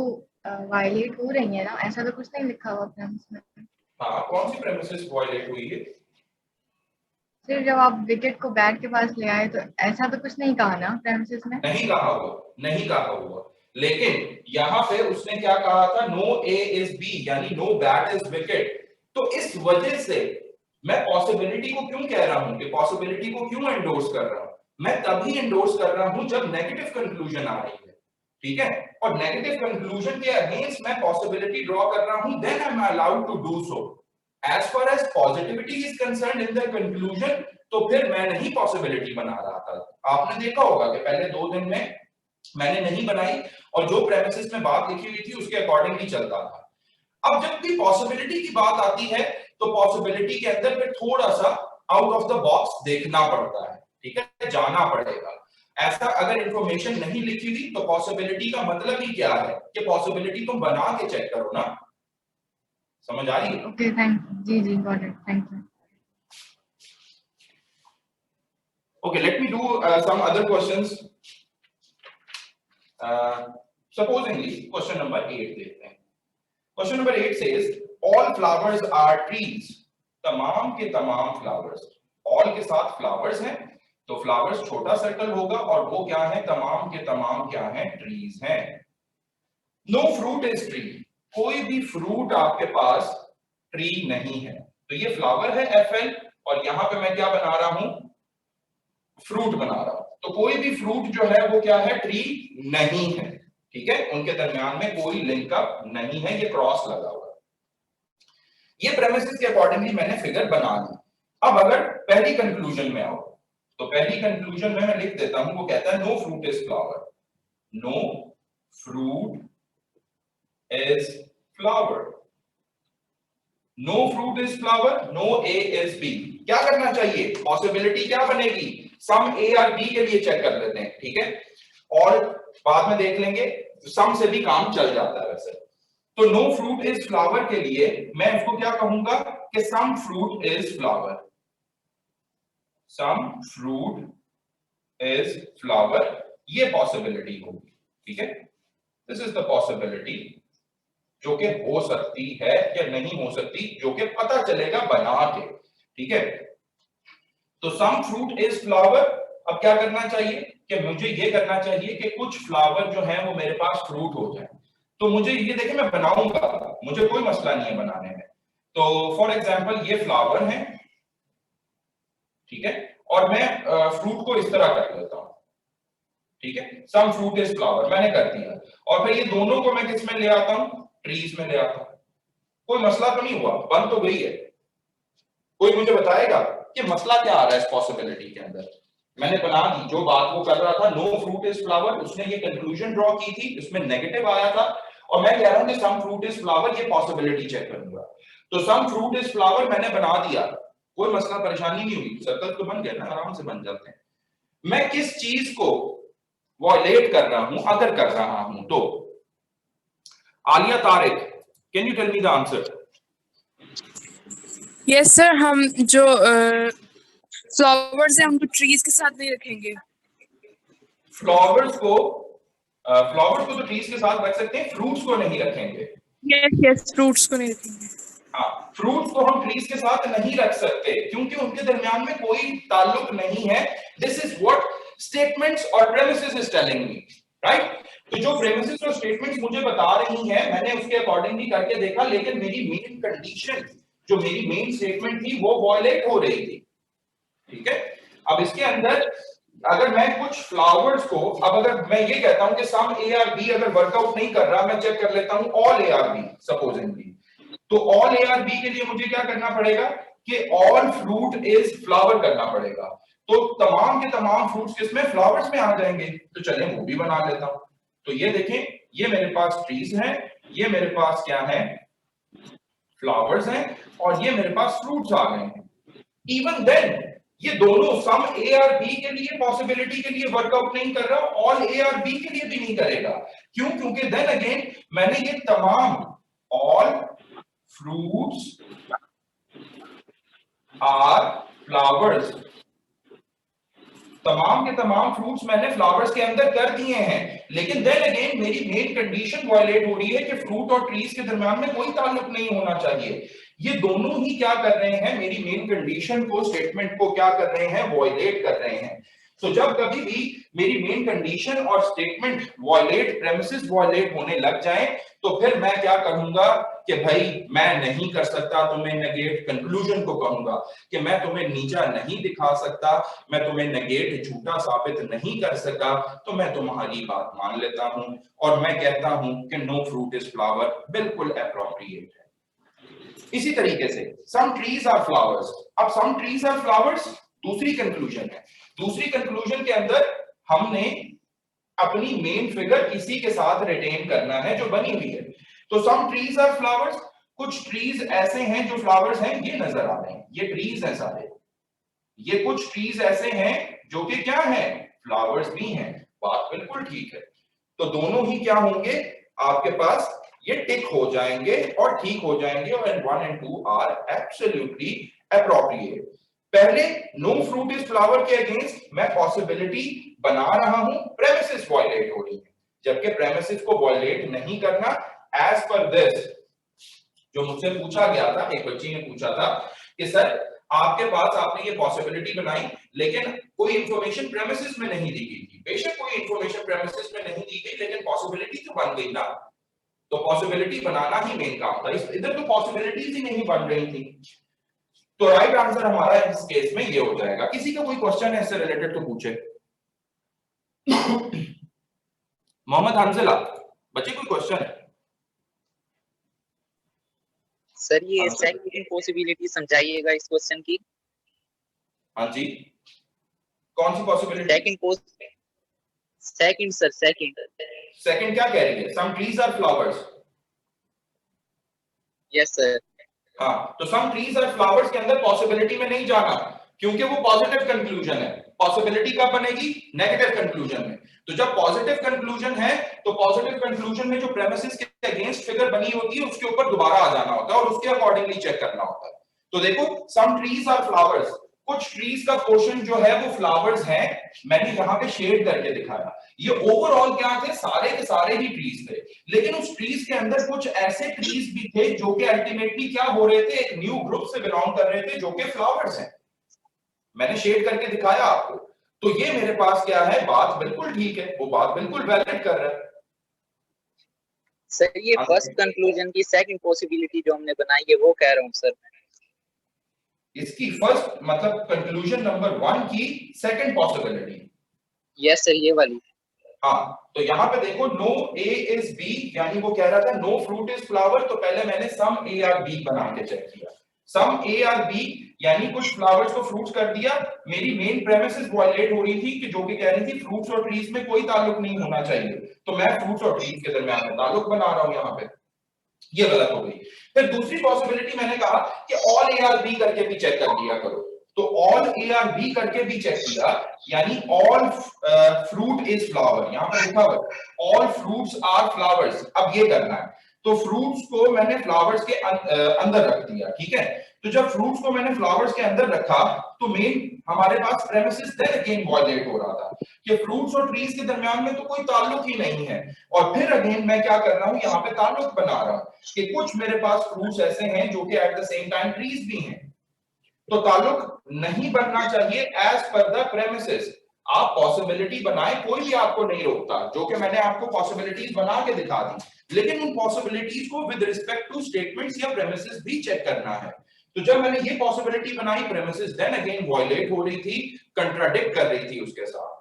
वायलेट हो रही है ना? ऐसा तो कुछ नहीं लिखा हुआ प्रेमिस में। हाँ, कौन सी प्रेमिसेस वायलेट हुई है? सर, जब आप विकेट को बैट के पास ले आए तो ऐसा तो कुछ नहीं कहा ना प्रेमिसेस में? नहीं कहा हुआ, नहीं कहा हुआ, लेकिन यहाँ पे उसने क्या कहा था? नो ए इज बी, यानी नो बैट इज विकेट। तो इस वजह से मैं पॉसिबिलिटी को क्यों कह रहा हूं कि पॉसिबिलिटी को क्यों एंडोर्स कर रहा हूं? मैं तभी एंडोर्स कर रहा हूं जब नेगेटिव कंक्लूजन आ रही है, ठीक है? और नेगेटिव कंक्लूजन के अगेंस्ट मैं पॉसिबिलिटी ड्रॉ कर रहा हूं, then I am allowed to do so. As far as positivity is concerned in the conclusion, तो फिर मैं नहीं पॉसिबिलिटी बना रहा था। आपने देखा होगा कि पहले 2 दिन में मैंने नहीं बनाई और जो प्रेमिसेस में बात लिखी हुई थी उसके अकॉर्डिंगली चलता था। अब जब भी पॉसिबिलिटी की बात आती है तो पॉसिबिलिटी के अंदर फिर थोड़ा सा आउट ऑफ द बॉक्स देखना पड़ता है, ठीक है, जाना पड़ेगा। ऐसा अगर इंफॉर्मेशन नहीं लिखी हुई तो पॉसिबिलिटी का मतलब ही क्या है कि पॉसिबिलिटी तुम बना के चेक करो ना। समझ आ रही है? ओके, थैंक जी जी, got it, thank you. Okay, let me do some other questions. Supposingly, question number 8 देखते हैं। Question number 8 says, all flowers are trees. तमाम के तमाम flowers, all के साथ flowers हैं, तो flowers छोटा सर्कल होगा और वो क्या है, तमाम के तमाम क्या है, trees हैं। No fruit is tree. कोई भी fruit आपके पास tree नहीं है, तो ये flower है FL और यहाँ पे मैं क्या बना रहा हूं, फ्रूट बना रहा हूं। तो कोई भी फ्रूट जो है वो क्या है, ट्री नहीं है, ठीक है, उनके दरमियान में कोई लिंकअप नहीं है, ये क्रॉस लगा हुआ है। ये प्रेमिसेस के अकॉर्डिंगली मैंने फिगर बना ली। अब अगर पहली कंक्लूजन में आओ तो पहली कंक्लूजन में मैं लिख देता हूं, वो कहता है no fruit is flower, no fruit is flower, no fruit is flower, no A is B. क्या करना चाहिए, पॉसिबिलिटी क्या बनेगी, सम ए और बी के लिए चेक कर लेते हैं, ठीक है, और बाद में देख लेंगे, सम से भी काम चल जाता है वैसे। तो नो फ्रूट इज फ्लावर के लिए मैं उसको क्या कहूंगा कि some fruit is flower, some fruit is flower, ये पॉसिबिलिटी होगी, ठीक है, दिस इज द पॉसिबिलिटी जो कि हो सकती है या नहीं हो सकती, जो कि पता चलेगा बना के, ठीक है। तो सम फ्रूट इज फ्लावर। अब क्या करना चाहिए कि मुझे ये करना चाहिए कि कुछ फ्लावर जो है वो मेरे पास फ्रूट हो जाए। तो मुझे ये देखिए मैं बनाऊंगा, मुझे कोई मसला नहीं है बनाने में। तो फॉर एग्जांपल ये फ्लावर है, ठीक है, और मैं फ्रूट को इस तरह कर लेता हूं, ठीक है, सम फ्रूट इज फ्लावर मैंने कर दिया, और फिर ये दोनों को मैं किस में ले आता हूं, ट्रीज में ले आता हूं। कोई मसला तो नहीं हुआ, बन तो गई है। कोई मुझे बताएगा कि मसला क्या आ रहा है इस पॉसिबिलिटी के अंदर। मैंने बना दी, जो बात वो कर रहा था नो फ्रूट इज फ्लावर, उसने ये कंक्लूजन ड्रॉ की थी, उसमें नेगेटिव आया था, और मैं कह रहा हूं कि सम फ्रूट इज फ्लावर, ये पॉसिबिलिटी चेक करूंगा। तो सम फ्रूट इज फ्लावर मैंने बना दिया, कोई मसला परेशानी नहीं हुई, सर्कल तो बन गया ना, आराम से बन जाते हैं। मैं किस चीज को वॉयलेट कर रहा हूं, अगर कर रहा हूं तो। Aliya Tariq, can you tell me the answer? Yes sir, हम जो फ्लावर्स हैं उनको ट्रीज के साथ नहीं रखेंगे। फ्लावर्स को तो ट्रीज के साथ रख सकते हैं, फ्रूट्स को नहीं रखेंगे। यस, फ्रूट्स को नहीं रखेंगे। हाँ, फ्रूट्स को हम ट्रीज के साथ नहीं रख सकते क्योंकि उनके दरमियान में कोई ताल्लुक नहीं है। दिस इज व्हाट स्टेटमेंट्स और premises is telling me, right. तो जो प्रेमिसेस और स्टेटमेंट्स मुझे बता रही हैं, मैंने उसके अकॉर्डिंगली करके देखा, लेकिन मेरी मेन कंडीशन, जो मेरी मेन स्टेटमेंट थी, वो वॉयलेट हो रही थी, ठीक है। अब इसके अंदर अगर मैं कुछ फ्लावर्स को, अब अगर मैं ये कहता हूं कि सम ए आर बी अगर वर्कआउट नहीं कर रहा, मैं चेक कर लेता हूं all A are B supposingly, तो ऑल ए आर बी के लिए मुझे क्या करना पड़ेगा कि ऑल फ्रूट इज फ्लावर करना पड़ेगा। तो तमाम के तमाम फ्रूट्स किसमें, फ्लावर्स में आ जाएंगे। तो चलिए वो भी बना लेता हूं। तो ये देखें, ये मेरे पास ट्रीज हैं, ये मेरे पास क्या है, फ्लावर्स हैं, और ये मेरे पास फ्रूट्स आ गए हैं। इवन देन ये दोनों सम ए आर बी के लिए, पॉसिबिलिटी के लिए वर्कआउट नहीं कर रहा, ऑल ए आर बी के लिए भी नहीं करेगा। क्यों? क्योंकि देन अगेन मैंने ये तमाम ऑल फ्रूट्स आर फ्लावर्स, तमाम के तमाम फ्रूट्स मैंने फ्लावर्स के अंदर कर दिए हैं, लेकिन देन अगेन मेरी मेन कंडीशन वायलेट हो रही है कि फ्रूट और ट्रीज के दरमियान में कोई ताल्लुक नहीं होना चाहिए। ये दोनों ही क्या कर रहे हैं, मेरी मेन कंडीशन को, स्टेटमेंट को क्या कर रहे हैं, वायलेट कर रहे हैं। तो जब कभी भी मेरी मेन कंडीशन और स्टेटमेंट वायलेट, प्रेमिसेस वायलेट होने लग जाए, तो फिर मैं क्या करूंगा कि भाई मैं नहीं कर सकता, तो मैं नेगेट कंक्लूजन को कहूंगा कि मैं तुम्हें नीचा नहीं दिखा सकता, मैं तुम्हें नेगेट झूठा साबित नहीं कर सका, तो मैं तुम्हारी बात मान लेता हूं और मैं कहता हूं कि नो फ्रूट इज फ्लावर बिल्कुल एप्रोप्रिएट है। इसी तरीके से सम ट्रीज आर फ्लावर्स, अब सम ट्रीज आर फ्लावर्स दूसरी कंक्लूजन है। दूसरी कंक्लूजन के अंदर हमने अपनी मेन फिगर इसी के साथ रिटेन करना है जो बनी हुई है। तो सम ट्रीज आर फ्लावर्स, कुछ ट्रीज ऐसे हैं जो फ्लावर्स हैं, ये नजर आ रहे हैं, ये ट्रीज हैं सारे, ये कुछ ट्रीज ऐसे हैं जो कि क्या हैं, फ्लावर्स भी हैं। बात बिल्कुल ठीक है। तो दोनों ही क्या होंगे आपके पास, ये टिक हो जाएंगे और ठीक हो जाएंगे, और 1 and 2 आर एब्सोल्युटली एप्रोप्रिएट। पहले नो फ्रूट इज फ्लावर के अगेंस्ट मैं पॉसिबिलिटी बना रहा हूं, प्रेमिसेस वायलेट हो रही है, जबकि प्रेमिसेस को वायलेट नहीं करना एज पर दिस। जो मुझसे पूछा गया था, एक बच्ची ने पूछा था कि सर आपके पास आपने ये पॉसिबिलिटी बनाई लेकिन कोई इंफॉर्मेशन प्रेमिसेस में नहीं दी गई थी। बेशक कोई इंफॉर्मेशन प्रेमिसेस में नहीं दी गई, लेकिन पॉसिबिलिटी तो बन गई ना, तो पॉसिबिलिटी बनाना ही मेन काम था। इधर तो पॉसिबिलिटीज ही नहीं बन रही थी। तो राइट आंसर हमारा इस केस में ये हो जाएगा। किसी का कोई क्वेश्चन है इससे रिलेटेड तो पूछे। मोहम्मद हंजला, बच्चे कोई क्वेश्चन है? सर ये सेकंड पॉसिबिलिटी समझाइएगा इस क्वेश्चन की। हाँ जी, कौन सी पॉसिबिलिटी? सेकंड सर, सेकंड क्या कह रही है? Some trees are flowers. Yes sir. हाँ, तो सम ट्रीज आर फ्लावर्स के अंदर पॉसिबिलिटी में नहीं जाना, क्योंकि वो पॉजिटिव कंक्लूजन है। पॉसिबिलिटी कब बनेगी? नेगेटिव कंक्लूजन में। तो जब पॉजिटिव कंक्लूजन है तो पॉजिटिव कंक्लूजन में जो प्रेमिसेस के अगेंस्ट फिगर बनी होती है उसके ऊपर दोबारा आ जाना होता है और उसके अकॉर्डिंगली चेक करना होता है। तो देखो सम ट्रीज आर फ्लावर्स, कुछ ट्रीज का पोर्शन जो है वो फ्लावर्स हैं, मैंने यहां पे शेड करके दिखाया। ये ओवरऑल क्या थे? सारे के सारे ही ट्रीज थे, लेकिन उस ट्रीज के अंदर कुछ ऐसे ट्रीज भी थे जो कि अल्टीमेटली क्या हो रहे थे, एक न्यू ग्रुप से बिलोंग कर रहे थे जो कि फ्लावर्स हैं। मैंने शेड करके दिखाया आपको। तो ये मेरे पास क्या है, बात बिल्कुल ठीक है, वो बात बिल्कुल वैलिड कर रहा है। सर ये फर्स्ट कंक्लूजन की सेकंड पॉसिबिलिटी जो हमने बनाई है वो कह रहा हूं सर। इसकी फर्स्ट मतलब कंक्लूजन नंबर 1 की सेकंड पॉसिबिलिटी। यस सर, ये वाली। हाँ, तो यहां पे देखो नो ए इज बी, यानी वो कह रहा था नो फ्रूट इज फ्लावर, तो पहले मैंने सम ए आर बी बना के चेक किया। सम ए आर बी यानी कुछ फ्लावर्स को फ्रूट्स कर दिया। मेरी मेन प्रेमिसेस वायलेट हो रही थी कि जो कि कह रही थी फ्रूट्स और ट्रीज में कोई ताल्लुक नहीं होना चाहिए, तो मैं फ्रूट्स और ट्रीज के दरमियान में ताल्लुक बना रहा हूं यहां पे, ये गलत हो गई। फिर दूसरी पॉसिबिलिटी मैंने कहा कि ऑल ए आर बी करके भी चेक कर लिया करो, तो ऑल ए आर बी करके भी चेक किया, यानी ऑल फ्रूट इज फ्लावर, यहां पर लिखा हुआ ऑल फ्रूट्स आर फ्लावर्स। अब ये करना है, तो फ्रूट्स को मैंने फ्लावर्स के अंदर रख दिया, ठीक है। तो जब फ्रूट्स को मैंने फ्लावर्स के अंदर रखा तो मेन हमारे पास प्रेमिसेस देन अगेन वायलेट हो रहा था कि फ्रूट्स और ट्रीज के दरमियान में तो कोई ताल्लुक ही नहीं है। और फिर अगेन मैं क्या कर रहा हूं, यहाँ पे ताल्लुक बना रहा हूं कि कुछ मेरे पास फ्रूट्स ऐसे हैं जो कि eight the same time trees भी हैं, तो ताल्लुक नहीं बनना चाहिए एज पर द प्रेमिसेस। आप पॉसिबिलिटी बनाए, कोई भी आपको नहीं रोकता, जो कि मैंने आपको पॉसिबिलिटीज बना के दिखा दी, लेकिन उन पॉसिबिलिटीज को विद रिस्पेक्ट टू स्टेटमेंट्स या प्रेमिसेस भी चेक करना है। तो जब मैंने ये पॉसिबिलिटी बनाई, प्रेमिसेस देन अगेन वायलेट हो रही थी, कंट्राडिक्ट कर रही थी उसके साथ,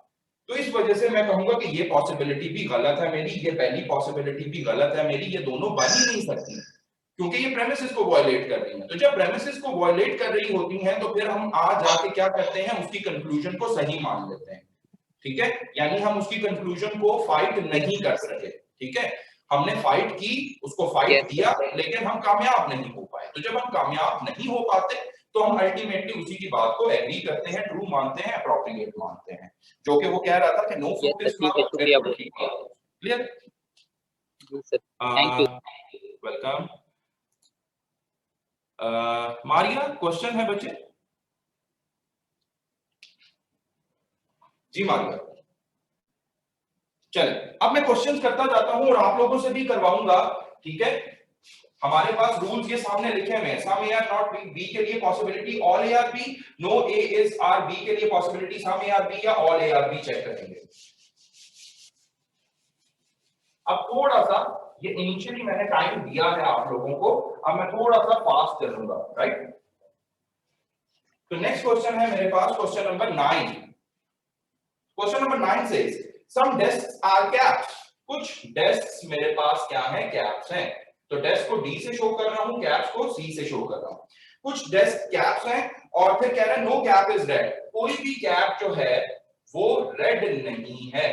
तो इस वजह से मैं कहूंगा कि ये पॉसिबिलिटी भी गलत है मेरी, ये पहली पॉसिबिलिटी भी गलत है मेरी, ये दोनों बन ही नहीं सकती क्योंकि ये प्रेमिसेस को वायलेट कर रही हैं। तो जब प्रेमिसेस को वायलेट कर रही होती हैं तो फिर हम आ जाके क्या करते हैं, उसकी कंक्लूजन को सही मान लेते हैं, ठीक है। यानी हम उसकी कंक्लूजन को फाइट नहीं कर सके, ठीक है। हमने फाइट की, उसको फाइट दिया, लेकिन हम कामयाब नहीं हो पाए। तो जब हम कामयाब नहीं हो पाते तो हम अल्टीमेटली उसी की बात को एग्री करते हैं, ट्रू मानते हैं, एप्रोप्रिएट मानते हैं, जो कि वो कह रहा था कि no fruit is flower. Clear? Thank you. Welcome. Maria, question है बच्चे? जी मारिया, चले अब मैं क्वेश्चंस करता जाता हूं और आप लोगों से भी करवाऊंगा, ठीक है। हमारे पास रूल्स के सामने लिखे हुए हैं। Some A are not B के लिए possibility all A are B, no A is are B के लिए possibility some A are B या all A are B check करेंगे। अब थोड़ा सा ये इनिशियली मैंने टाइम दिया है आप लोगों को, अब मैं थोड़ा सा फास्ट चलूंगा, राइट। तो नेक्स्ट क्वेश्चन है मेरे पास क्वेश्चन नंबर 9। क्वेश्चन नंबर 9 से सम डेस्क्स आर कैप्ड, कुछ डेस्क्स मेरे पास क्या है, कैप्स हैं। तो डेस्क को डी से शो कर रहा हूं, कैप्स को सी से शो कर रहा हूं। कुछ डेस्क कैप्स हैं और फिर कह रहा है नो कैप इज रेड, कोई भी कैप जो है वो रेड नहीं है,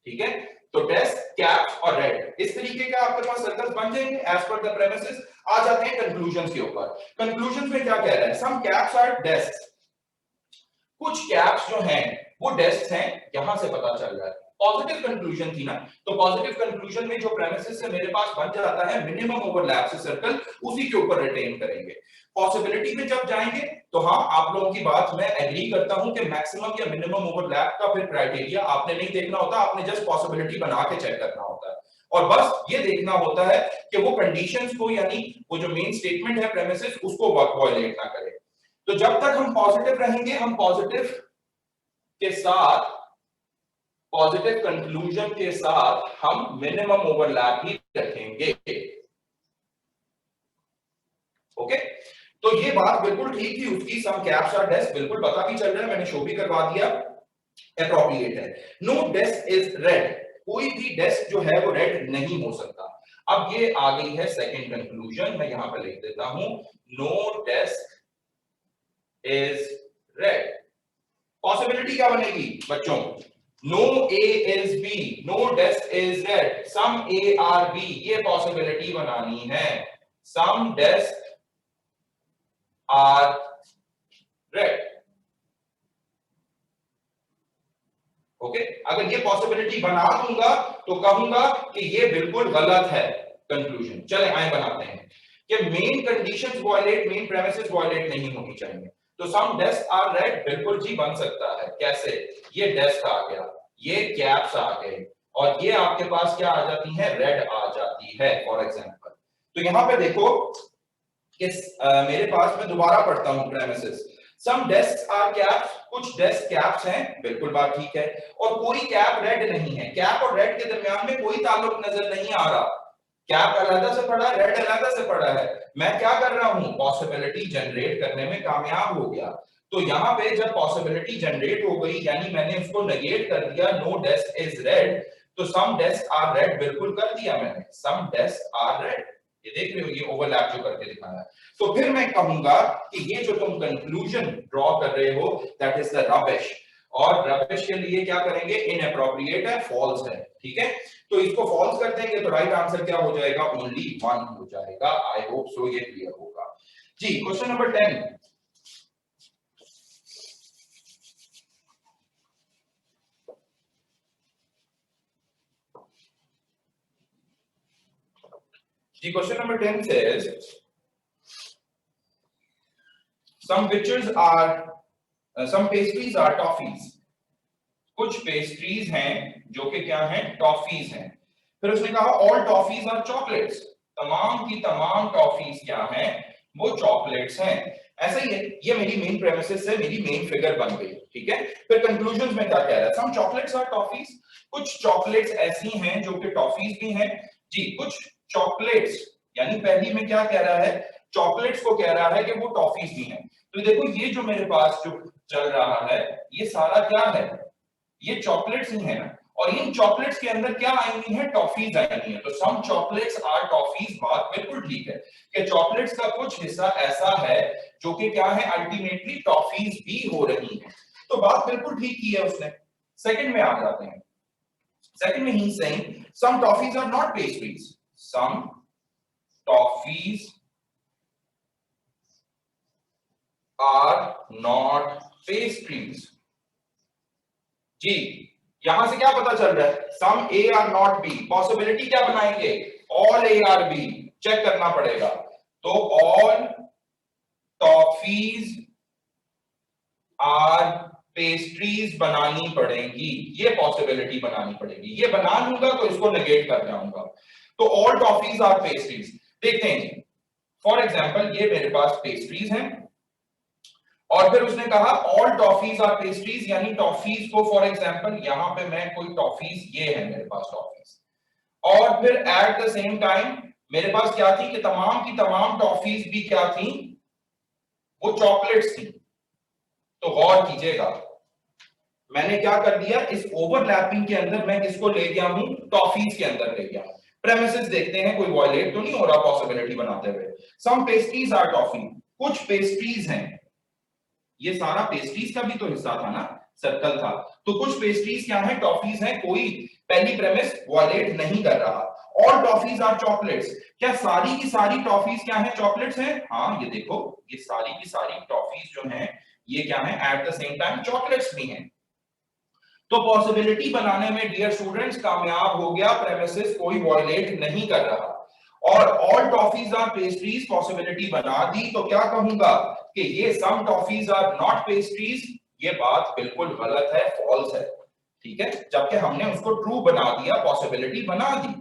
ठीक है। तो डेस्क, कैप्स और रेड, इस तरीके का आपके पास सर्कल्स बन जाएंगे एज पर द प्रेमिसेस। आ जाते हैं कंक्लूजन्स के ऊपर। कंक्लूजन्स में क्या कह रहा है, सम कैप्स आर डेस्क्स, कुछ कैप्स जो हैं वो डेस्क हैं, यहां से पता चल रहा है। पॉजिटिव कंक्लूजन थी ना, तो पॉजिटिव कंक्लूजन में जो प्रेमिसेस से मेरे पास बन जाता है मिनिमम ओवरलैप से सर्कल, उसी के ऊपर रिटेन करेंगे। पॉसिबिलिटी में जब जाएंगे तो हाँ, आप लोगों की बात मैं एग्री करता हूं कि मैक्सिमम या मिनिमम ओवरलैप का फिर क्राइटेरिया आपने नहीं देखना होता, आपने जस्ट पॉसिबिलिटी बना के चेक करना होता है और बस ये देखना होता है कि वो कंडीशंस को, यानी वो जो मेन स्टेटमेंट है प्रेमिसेस, उसको वायलेट ना करे। तो जब तक हम पॉजिटिव रहेंगे, हम पॉजिटिव के साथ, पॉजिटिव कंक्लूजन के साथ हम मिनिमम ओवरलैप ही रखेंगे। ओके, तो ये बात बिल्कुल ठीक थी उसकी, सम कैप्स आर डेस्क, बिल्कुल पता भी चल रहा है, मैंने शो भी करवा दिया, एप्रोप्रिएट है। नो डेस्क इज रेड, कोई भी डेस्क जो है वो रेड नहीं हो सकता। अब ये आ गई है सेकंड कंक्लूजन, मैं यहां पर लिख देता हूं, no desk is red. Possibility क्या बनेगी बच्चों, no A is B, no desk is red, some A are B, ये पॉसिबिलिटी बनानी है, some desk are red. Okay, अगर ये पॉसिबिलिटी बना दूंगा तो कहूंगा कि ये बिल्कुल गलत है कंक्लूजन। चले आए बनाते हैं कि main conditions violate, main premises violate नहीं होनी चाहिए। तो सम डेस्क आर रेड बिल्कुल जी बन सकता है। कैसे, ये डेस्क आ गया, ये कैप्स आ गए और ये आपके पास क्या आ जाती है, रेड आ जाती है फॉर एग्जांपल। तो यहां पे देखो कि मेरे पास, मैं दोबारा पढ़ता हूं premises, some desks are caps, कुछ डेस्क कैप्स हैं, बिल्कुल बात ठीक है, और कोई कैप रेड नहीं है। कैप और रेड के दरमियान में कोई ताल्लुक नजर नहीं आ रहा, कैप अलग से पड़ा है, रेड अलग से पड़ा है। मैं क्या कर रहा हूं, पॉसिबिलिटी जनरेट करने में कामयाब हो गया। तो यहां पे जब पॉसिबिलिटी जनरेट हो गई, यानी मैंने उसको नेगेट कर दिया, नो डेस्क इज रेड, तो सम डेस्क आर रेड बिल्कुल कर दिया मैंने, सम डेस्क आर रेड। ये देख रहे हो, ये ओवरलैप जो करके दिखाया। तो फिर मैं कहूंगा कि ये जो तुम कंक्लूजन ड्रॉ कर रहे हो, दैट इज द रबिश, और रबिश के लिए क्या करेंगे, इनएप्रोप्रिएट है, फॉल्स है, ठीक है। तो इसको फॉल्स कर देंगे तो राइट आंसर क्या हो जाएगा, ओनली 1 हो जाएगा। आई होप सो ये क्लियर होगा जी। Question number 10, ji question number 10 says some pictures are some pastries are toffees, कुछ पेस्ट्रीज हैं जो कि क्या हैं, टॉफीज हैं। फिर उसने कहा ऑल टॉफीज आर चॉकलेट्स, तमाम की तमाम टॉफीज क्या हैं, वो चॉकलेट्स हैं। ऐसा ही है, ये मेरी मेन प्रेमिसेस से मेरी मेन फिगर बन गई, ठीक है। फिर कंक्लूजन में क्या कह रहा है, सम चॉकलेट्स आर टॉफीज, कुछ चॉकलेट्स ऐसी हैं जो कि टॉफीज भी हैं जी, कुछ चॉकलेट्स, यानी पहली में क्या कह रहा है, चॉकलेट्स को कह रहा है कि वो टॉफीज भी हैं। तो देखो ये जो मेरे पास जो चल रहा है, ये सारा क्या है, ये चॉकलेट्स ही है ना, और इन चॉकलेट्स के अंदर क्या आई हुई है, टॉफीज आई हुई है। तो सम चॉकलेट्स आर टॉफीज, बात बिल्कुल ठीक है कि चॉकलेट्स का कुछ हिस्सा ऐसा है जो कि क्या है, अल्टीमेटली टॉफीज भी हो रही है। तो बात बिल्कुल ठीक की है उसने। सेकंड में आ जाते हैं, सेकंड में ही saying some toffees are not pastries, some toffees are not pastries जी। यहां से क्या पता चल रहा है, some A are not B, possibility क्या बनाएंगे, all A are B, check करना पड़ेगा। तो ऑल टॉफीज आर पेस्ट्रीज बनानी पड़ेगी, ये पॉसिबिलिटी बनानी पड़ेगी। ये बना लूंगा तो इसको नेगेट कर जाऊंगा। तो ऑल टॉफीज आर पेस्ट्रीज, देखते हैं फॉर एग्जांपल ये मेरे पास पेस्ट्रीज हैं और फिर उसने कहा ऑल टॉफीज आर पेस्ट्रीज, यानी टॉफीज को फॉर एग्जांपल यहां पे मैं कोई टॉफीज, ये है मेरे पास टॉफीज, और फिर एट द सेम टाइम मेरे पास क्या थी कि तमाम की तमाम टॉफीज भी क्या थी, वो चॉकलेट्स थी। तो गौर कीजिएगा, मैंने क्या कर दिया, इस ओवरलैपिंग के अंदर मैं किसको ले गया हूं, टॉफीज के अंदर ले गया हूं। प्रेमिसेस देखते हैं कोई वायलेट तो नहीं हो रहा पॉसिबिलिटी बनाते हुए। सम पेस्ट्रीज आर टॉफी, कुछ पेस्ट्रीज हैं, ये सारा पेस्ट्रीज का भी तो हिस्सा था ना, सर्कल था, तो कुछ पेस्ट्रीज क्या है, टॉफीज हैं। कोई पहली प्रेमिस वायलेट नहीं कर रहा। ऑल टॉफीज आर चॉकलेट्स, क्या सारी की सारी टॉफीज क्या है, चॉकलेट्स हैं? हाँ, ये देखो, ये सारी की सारी टॉफीज जो हैं ये क्या है, eight the same time chocolates भी हैं। तो पॉसिबिलिटी बनाने में डियर स्टूडेंट्स कामयाब हो गया, प्रेमिसेस कोई वायलेट नहीं कर रहा। और all toffees are pastries possibility बना दी, तो क्या कहूंगा कि ये some toffees are not pastries, ये बात बिल्कुल गलत है, फॉल्स है, ठीक है, जबकि हमने उसको ट्रू बना दिया, पॉसिबिलिटी बना दी।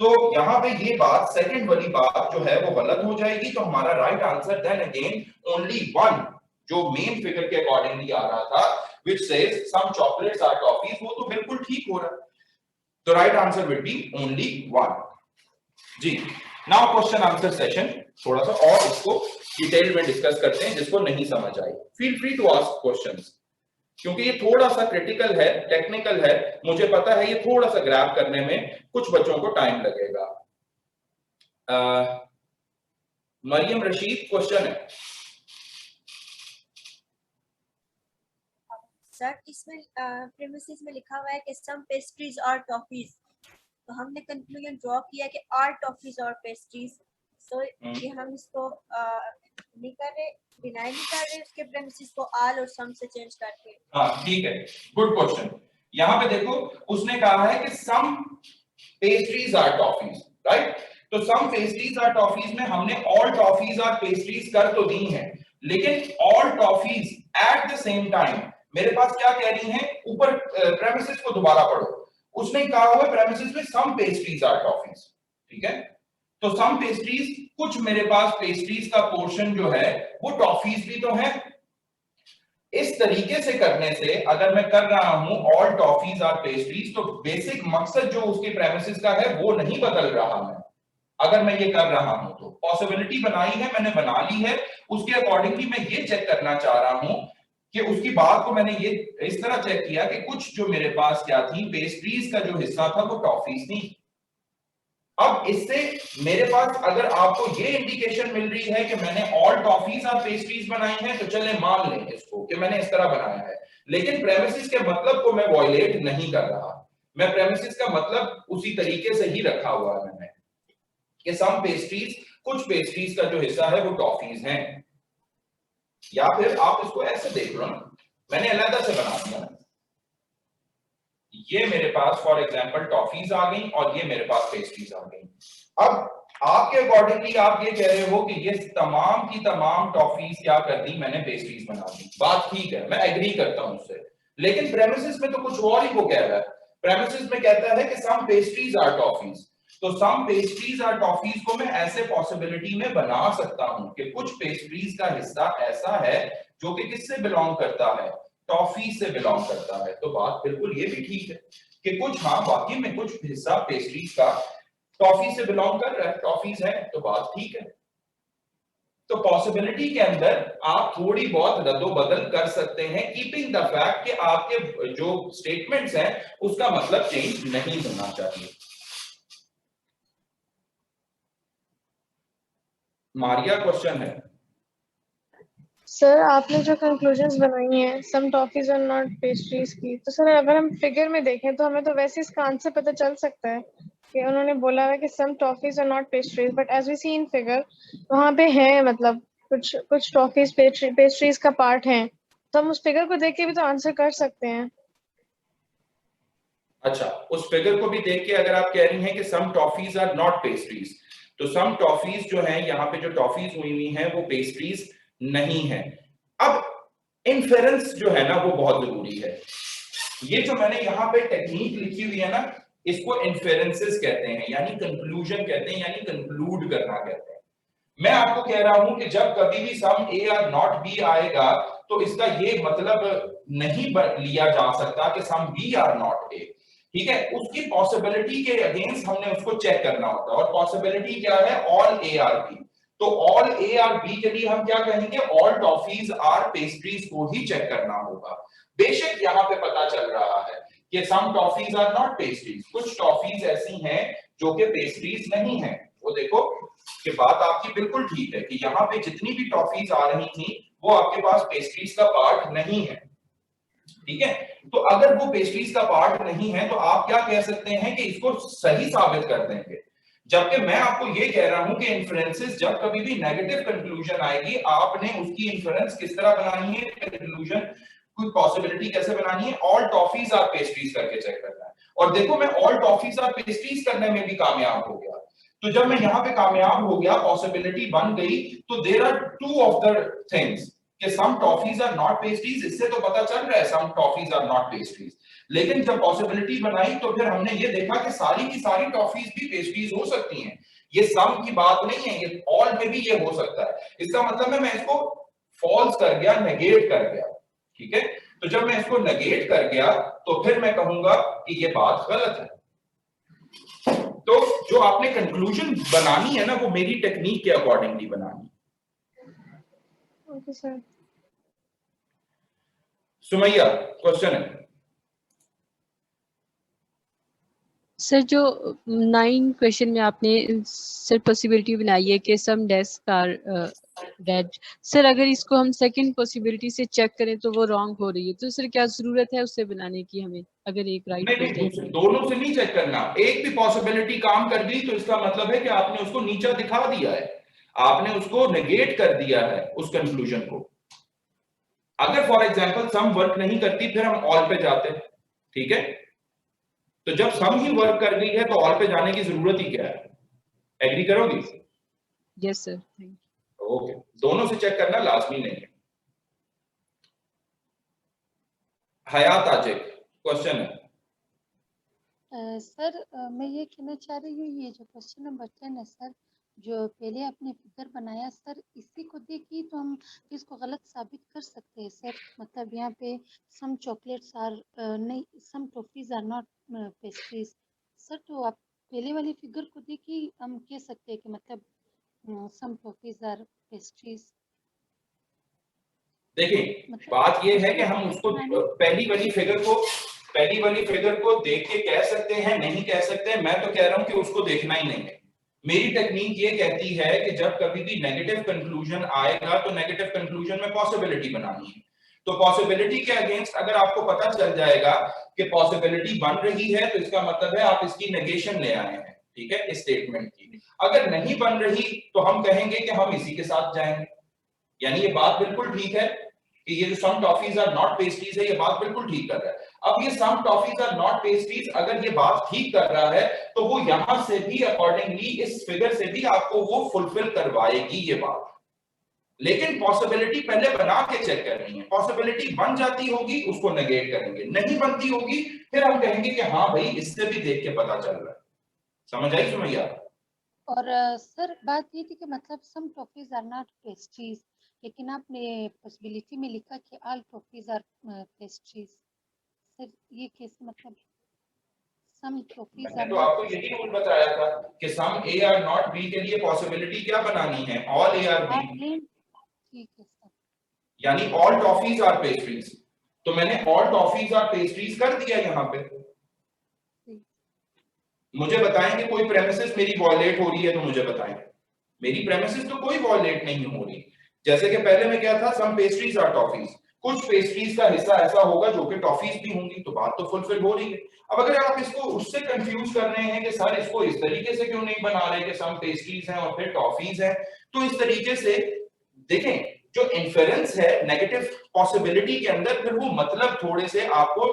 तो यहां पे ये बात, सेकंड वाली बात जो है वो गलत हो जाएगी। तो हमारा right answer then again only one, जो मेन फिगर के अकॉर्डिंगली आ रहा था, which says some chocolates are toffees, वो तो बिल्कुल ठीक हो रहा है। तो right answer will be only one. जी, नाउ क्वेश्चन आंसर सेशन थोड़ा सा और उसको डिटेल में डिस्कस करते हैं, जिसको नहीं समझ आई feel free to ask questions, क्योंकि ये थोड़ा सा क्रिटिकल है, टेक्निकल है, मुझे पता है ये थोड़ा सा ग्रैब करने में कुछ बच्चों को टाइम लगेगा। मरियम रशीद क्वेश्चन है। सर, इसमें प्रीमिसेस में लिखा हुआ है कि सम पेस्ट्रीज और टॉफीज, तो हमने कंक्लूजन ड्रॉ किया कि आर टॉफीज और पेस्ट्रीज, तो ये हम इसको नहीं कर रहे, डिनाई नहीं कर रहे उसके प्रीमिसेस को आल और सम से चेंज करके। हाँ ठीक है, गुड क्वेश्चन। यहाँ पे देखो उसने कहा है कि सम पेस्ट्रीज आर टॉफीज, राइट? तो सम पेस्ट्रीज आर टॉफीज में हमने ऑल टॉफीज आर पेस्ट्रीज कर तो दी हैं, लेकिन all toffees eight the same time मेरे पास क्या कह रही हैं, ऊपर प्रेमिसेस को दोबारा पढ़ो, उसने कहा हुआ है प्रेमिसेस में सम पेस्ट्रीज आर टॉफीज, ठीक है? तो सम पेस्ट्रीज, कुछ मेरे पास पेस्ट्रीज का पोर्शन जो है वो टॉफीज भी तो है। इस तरीके से करने से अगर मैं कर रहा हूं ऑल टॉफीज आर पेस्ट्रीज, तो बेसिक मकसद जो उसके प्रेमिसेस का है वो नहीं बदल रहा मैं, अगर मैं ये कर रहा हूं तो पॉसिबिलिटी बनाई है, मैंने बना ली है, उसके अकॉर्डिंगली मैं ये चेक करना चाह रहा हूं कि उसकी बात को मैंने ये इस तरह चेक किया कि कुछ जो मेरे पास क्या थी, पेस्ट्रीज का जो हिस्सा था वो टॉफीज थी। अब इससे मेरे पास अगर आपको ये इंडिकेशन मिल रही है कि मैंने ऑल टॉफीज और पेस्ट्रीज बनाई हैं, तो चले मान लें इसको कि मैंने इस तरह बनाया है, लेकिन प्रेमिसेस के मतलब को मैं वायलेट नहीं कर रहा, मैं प्रेमिसेस का मतलब उसी तरीके से ही रखा हुआ है मैंने कि सम पेस्ट्रीज, कुछ पेस्ट्रीज का जो हिस्सा है वो टॉफीज हैं। या फिर आप इसको ऐसे देख लो ना, मैंने अलग से बना दिया, ये मेरे पास फॉर एग्जांपल टॉफीज आ गई और ये मेरे पास पेस्ट्रीज आ गई। अब आपके अकॉर्डिंगली आप ये कह रहे हो कि ये तमाम की तमाम टॉफीज क्या कर दी, मैंने पेस्ट्रीज बना दी, बात ठीक है, मैं एग्री करता हूं उससे, लेकिन प्रेमिसेस में तो कुछ और ही वो कह रहा है। प्रेमिसेस में कहता है कि सम पेस्ट्रीज आर टॉफीज, तो सम पेस्ट्रीज आर टॉफीज को मैं ऐसे पॉसिबिलिटी में बना सकता हूं कि कुछ पेस्ट्रीज का हिस्सा ऐसा है जो कि किससे बिलोंग करता है, टॉफी से बिलोंग करता है। तो बात बिल्कुल ये भी ठीक है कि कुछ, हाँ वाकई में कुछ हिस्सा पेस्ट्रीज का टॉफी से बिलोंग कर रहा है, टॉफीज है, तो बात ठीक है। तो पॉसिबिलिटी के अंदर आप थोड़ी बहुत रद्दोबदल कर सकते हैं, कीपिंग द फैक्ट कि आपके जो स्टेटमेंट्स हैं उसका मतलब चेंज नहीं होना चाहिए। मारिया क्वेश्चन है। सर, आपने जो कंक्लूजन्स बनाई हैं सम टॉफीज और नॉट पेस्ट्रीज की, तो सर अगर हम फिगर में देखें तो हमें तो वैसे इसका आंसर पता चल सकता है कि उन्होंने बोला है कि सम टॉफीज और not pastries, but as we see in figure वहाँ पे है, मतलब कुछ टॉफीज पेस्ट्रीज का पार्ट है, तो हम उस फिगर को देख के भी तो आंसर कर सकते हैं। अच्छा, उस फिगर को भी देख के अगर आप कह रही हैं कि some toffees are not pastries, तो सम टॉफीज जो है यहाँ पे जो टॉफीज हुई हैं वो पेस्ट्रीज नहीं है। अब इन्फेरेंस जो है ना वो बहुत जरूरी है। ये जो मैंने यहाँ पे टेक्निक लिखी हुई है ना, इसको इन्फेरेंसेस कहते हैं, यानी कंक्लूजन कहते हैं, यानी कंक्लूड करना कहते हैं। मैं आपको कह रहा हूं कि जब कभी भी सम ए और नॉट बी आएगा तो इसका ये मतलब नहीं लिया जा सकता कि some B are not A. ठीक है, उसकी पॉसिबिलिटी के अगेंस्ट हमने उसको चेक करना होता है, और पॉसिबिलिटी क्या है, ऑल ए आर बी। तो ऑल ए आर बी के लिए हम क्या कहेंगे, ऑल टॉफीज आर पेस्ट्रीज को ही चेक करना होगा। बेशक यहाँ पे पता चल रहा है कि some toffees are not pastries, कुछ टॉफीज ऐसी हैं जो कि पेस्ट्रीज नहीं है। वो देखो कि बात आपकी बिल्कुल ठीक है कि यहाँ पे जितनी भी टॉफीज आ रही थी वो आपके पास पेस्ट्रीज का पार्ट नहीं है, ठीक है। तो अगर वो पेस्ट्रीज का पार्ट नहीं है तो आप क्या कह सकते हैं कि इसको सही साबित कर देंगे, जबकि मैं आपको ये कह रहा हूं कि इन्फ्रेंसेस जब कभी भी नेगेटिव कंक्लूजन आएगी, आपने उसकी इन्फ्रेंस किस तरह बनानी है, कंक्लूजन कोई पॉसिबिलिटी कैसे बनानी है, ऑल टॉफीज आर पेस्ट्रीज करके चेक करना है। और देखो मैं ऑल टॉफीज आर पेस्ट्रीज करने में भी कामयाब हो गया, तो जब मैं यहां पे कामयाब हो गया, पॉसिबिलिटी बन गई, तो there are two of the things कि some toffees are not pastries, इससे तो पता चल रहा है some toffees are not pastries. लेकिन जब पॉसिबिलिटी बनाई तो फिर हमने ये देखा कि सारी की सारी टॉफीज भी पेस्ट्रीज हो सकती हैं, ये सम की बात नहीं है, ये ऑल में भी ये हो सकता है। इसका मतलब है मैं इसको फॉल्स कर गया, नेगेट कर गया, ठीक है। तो जब मैं इसको नेगेट कर गया तो फिर मैं कहूंगा कि ये बात गलत है। तो जो आपने कंक्लूजन बनानी है ना, वो मेरी टेक्निक के अकॉर्डिंगली बनानी। Okay sir. सुमैया क्वेश्चन है। सर जो 9 क्वेश्चन में आपने सर पॉसिबिलिटी बनाई है कि सम डेस्क आर रेड, सर अगर इसको हम सेकंड पॉसिबिलिटी से चेक करें तो वो रॉन्ग हो रही है, तो सर क्या जरूरत है उससे बनाने की हमें, अगर एक राइट नहीं, दोनों से नहीं चेक करना, एक भी पॉसिबिलिटी काम कर गई तो इसका मतलब है कि आपने उसको नीचा दिखा दिया है, आपने उसको नेगेट कर दिया है उस कंक्लूजन को। अगर फॉर एग्जांपल सम वर्क नहीं करती फिर हम ऑल पे जाते, ठीक है। तो जब सम ही वर्क कर गई है तो ऑल पे जाने की जरूरत ही क्या है, एग्री करोगी? Yes sir, thank you. Okay, दोनों से चेक करना लाजमी नहीं है। हयात आजिक क्वेश्चन है। सर मैं ये कहना चाह रही हूँ, ये जो क्वेश्चन नंबर 10 है सर, जो पहले आपने फिगर बनाया सर, इसी को देखिए तो हम इसको गलत साबित कर सकते हैं सर। मतलब यहाँ पे सम चॉकलेट्स आर नहीं, some toffees are not pastries sir. तो आप पहले वाली फिगर को देखिए, हम कह सकते हैं कि मतलब सम टॉफीज आर पेस्ट्रीज। देखिए मतलब बात ये है कि उसको हम उसको बनाने पहली वाली फिगर को देख के कह सकते हैं, नहीं कह सकते। मैं तो कह रहा हूं कि उसको देखना ही नहीं है। मेरी टेक्निक ये कहती है कि जब कभी भी नेगेटिव कंक्लूजन आएगा तो नेगेटिव कंक्लूजन में पॉसिबिलिटी बनानी है। तो पॉसिबिलिटी के अगेंस्ट अगर आपको पता चल जाएगा कि पॉसिबिलिटी बन रही है तो इसका मतलब है आप इसकी नेगेशन ले आए हैं, ठीक है, इस स्टेटमेंट की। अगर नहीं बन रही तो हम कहेंगे कि हम इसी के साथ जाएंगे। यानी ये बात बिल्कुल ठीक है कि ये जो सम टॉफीज आर नॉट पेस्ट्रीज है, ये बात बिल्कुल ठीक कर रहा है। अब ये some toffees are not pastries अगर ये बात ठीक कर रहा है तो वो यहां से भी अकॉर्डिंगली इस फिगर से भी आपको वो फुलफिल करवाएगी ये बात। लेकिन पॉसिबिलिटी पहले बना के चेक करनी है। पॉसिबिलिटी बन जाती होगी उसको नेगेट करेंगे, नहीं बनती होगी फिर हम कहेंगे कि हाँ भाई इससे भी देख के पता चल रहा है। समझ आई सुमैया? और सर बात ये थी कि मतलब some toffees are not pastries, लेकिन आपने पॉसिबिलिटी में लिखा कि all toffees are pastries sir, ये कैसे? मतलब सम टॉफीज मैंने आर तो नॉट आपको यही रूल बताया था कि some A are not B के लिए पॉसिबिलिटी क्या बनानी है, ऑल ए आर बी, ठीक है सर। यानी ऑल टॉफीज आर पेस्ट्रीज। तो मैंने ऑल टॉफीज आर पेस्ट्रीज कर दिया यहां पे। मुझे बताएं कि कोई प्रेमिसेस मेरी वॉयलेट हो रही है तो मुझे बताएं। मेरी प्रेमिसेस तो कोई वॉयलेट नहीं हो रही। जैसे कि पहले मैं क्या था, सम पेस्ट्रीज आर टॉफीज, कुछ पेस्ट्रीज का हिस्सा ऐसा होगा जो कि टॉफीज भी होंगी, तो बात तो फुलफिल हो रही है। अब अगर आप इसको उससे कंफ्यूज कर रहे हैं कि सर इसको इस तरीके से क्यों नहीं बना रहे कि सम पेस्ट्रीज हैं और फिर टॉफीज हैं, तो इस तरीके से देखें जो इन्फेरेंस है नेगेटिव पॉसिबिलिटी के अंदर, फिर वो मतलब थोड़े से आपको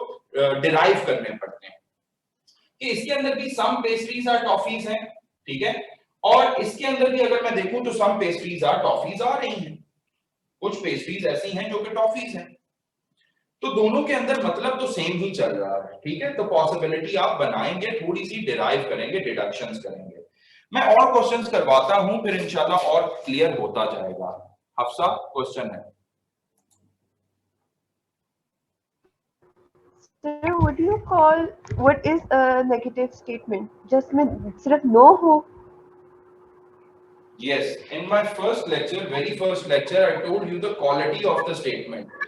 डिराइव करने पड़ते हैं कि इसके अंदर भी सम पेस्ट्रीज आर टॉफीज हैं, ठीक है, और इसके अंदर भी अगर मैं देखूं तो सम पेस्ट्रीज आर टॉफीज आ रही हैं, कुछ पेस्ट्रीज ऐसी हैं जो कि टॉफीज हैं। तो दोनों के अंदर मतलब तो सेम ही चल रहा है, ठीक है। तो पॉसिबिलिटी आप बनाएंगे, थोड़ी सी डिराइव करेंगे, डिडक्शंस करेंगे। मैं और क्वेश्चंस करवाता हूं फिर इंशाल्लाह और क्लियर होता जाएगा। हफ्सा क्वेश्चन है। Sir, what is a negative statement? Just में सिर्फ no हो. Yes, in my first lecture, very first lecture, I told you the quality of the statement.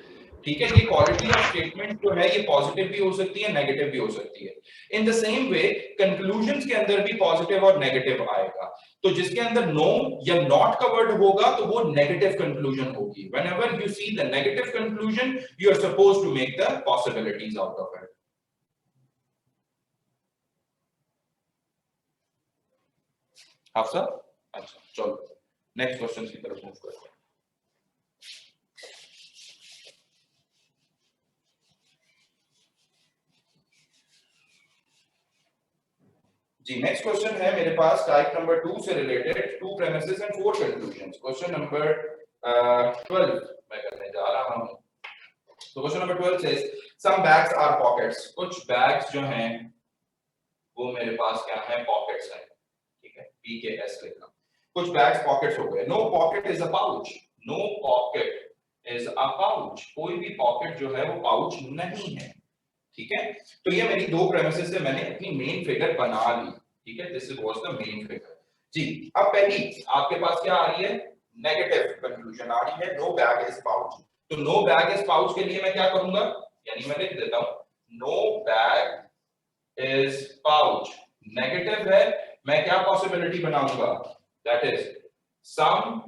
ठीक है, ये क्वालिटी ऑफ स्टेटमेंट जो है ये पॉजिटिव भी हो सकती है, नेगेटिव भी हो सकती है. In the same way conclusions के अंदर भी पॉजिटिव और नेगेटिव आएगा. तो जिसके अंदर नो या नॉट कवर्ड होगा तो वो नेगेटिव कंक्लूजन होगी. Whenever you see the negative conclusion, you are supposed to make the possibilities out of it. Hafsa, अच्छा चलो नेक्स्ट क्वेश्चन की तरफ मूव करते हैं. जी नेक्स्ट क्वेश्चन है मेरे पास टाइप नंबर 2 से related 2 premises and 4 conclusions. Question number 12 मैं करने जा रहा हूं. तो question number 12 says some bags are pockets. कुछ बैग्स जो हैं वो मेरे पास क्या है, पॉकेट्स हैं. ठीक है, पी के एस लिखना. कुछ बैग्स पॉकेट्स हो गए. No pocket is a pouch. No pocket is a pouch. कोई भी पॉकेट जो है वो पाउच नहीं है. ठीक है, तो ये मेरी 2 प्रेमिसेस से मैंने अपनी मेन फिगर बना ली. ठीक है, this was the main figure. जी अब पहली आपके पास क्या आ रही है, नेगेटिव कंक्लूजन आ रही है, नो बैग इज पाउच. तो नो बैग इज पाउच के लिए मैं क्या करूंगा, यानी मैं लिख देता हूं no bag is pouch. Negative है, मैं क्या पॉसिबिलिटी बनाऊंगा, that is some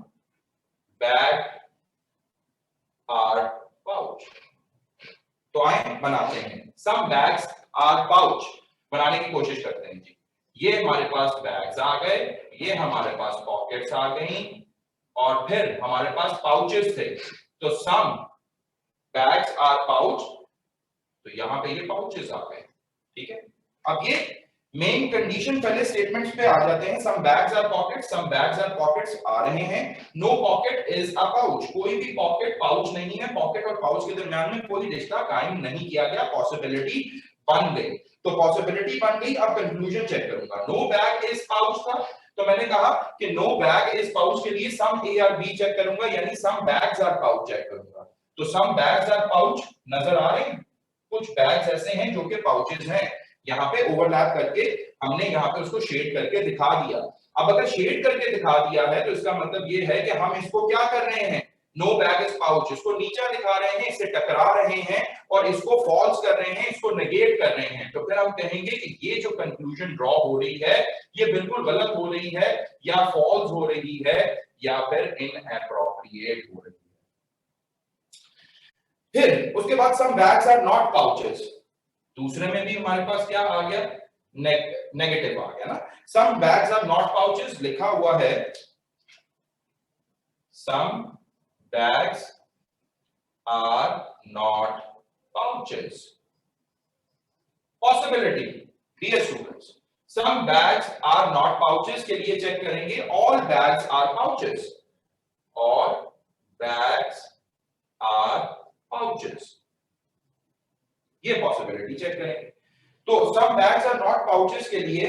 bag are pouch. तो आए बनाते हैं. सम बैग्स आर पाउच बनाने की कोशिश करते हैं. जी ये हमारे पास बैग्स आ गए, ये हमारे पास पॉकेट्स आ गई और फिर हमारे पास पाउचेस थे. तो सम बैग्स आर पाउच, तो यहां पे ये पाउचेस आ गए. ठीक है, अब ये मेन कंडीशन पहले स्टेटमेंट्स पे आ जाते हैं. Some bags are pockets, some bags are pockets आ रहे हैं. No pocket is a pouch. कोई भी पॉकेट पाउच नहीं है. पॉकेट और पाउच के दरमियान में कोई रिश्ता कायम नहीं किया गया. पॉसिबिलिटी बन गई. तो पॉसिबिलिटी बन गई. अब कंक्लूजन चेक करूंगा. नो बैग इज पाउच था, तो मैंने कहा कि नो बैग इज पाउच के लिए सम ए और बी चेक करूंगा, यानी सम बैग्स आर पाउच चेक करूंगा. तो सम बैग्स आर पाउच नजर आ रहे हैं. कुछ बैग्स ऐसे हैं जो कि पाउचेस हैं. यहाँ पे ओवरलैप करके हमने यहाँ पे उसको शेड करके दिखा दिया. अब अगर शेड करके दिखा दिया है तो इसका मतलब ये है कि हम इसको क्या कर रहे हैं, नो बैग इज पाउच, इसको नीचा दिखा रहे हैं, इससे टकरा रहे हैं और इसको फॉल्स कर रहे हैं, इसको नेगेट कर रहे हैं. तो फिर हम कहेंगे कि ये जो कंक्लूजन ड्रॉ हो रही है ये बिल्कुल गलत हो रही है, या फॉल्स हो रही है, या फिर इनएप्रोप्रिएट हो रही है. फिर उसके बाद सम बैग्स आर नॉट पाउचेस. दूसरे में भी हमारे पास क्या आ गया, नेगेटिव आ गया ना. Some bags are not pouches लिखा हुआ है, some bags are not pouches. Possibility, dear students, some bags are not pouches के लिए चेक करेंगे all bags are pouches. All bags are pouches, ये पॉसिबिलिटी चेक करेंगे. तो some bags are not pouches के लिए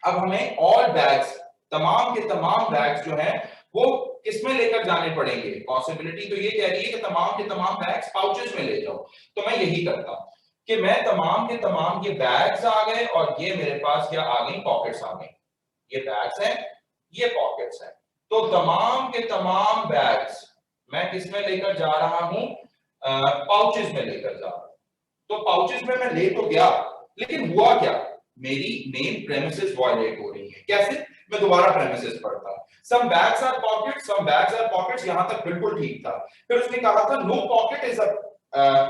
अब हमें ऑल बैग्स, तमाम के तमाम बैग्स जो हैं वो किसमें लेकर जाने पड़ेंगे. पॉसिबिलिटी तो ये कह रही है कि तमाम के तमाम बैग्स पाउचेस में ले जाओ. तो मैं यही करता हूं कि मैं तमाम के तमाम ये बैग्स आ गए और ये मेरे पास क्या आ गई, पॉकेट्स आ गई. ये बैग्स हैं, ये पॉकेट्स हैं. तो तमाम के तमाम बैग्स मैं किसमें लेकर जा रहा हूं, पाउचेस में लेकर जा रहा हूं. तो पाउचेस में मैं ले तो गया, लेकिन हुआ क्या, मेरी मेन प्रेमिसेस वायलेट हो रही है. कैसे, मैं दोबारा प्रेमिसेस पढ़ता हूं. Some bags are pockets, some bags are pockets, यहां तक बिल्कुल ठीक था. फिर उसने कहा था no pocket is a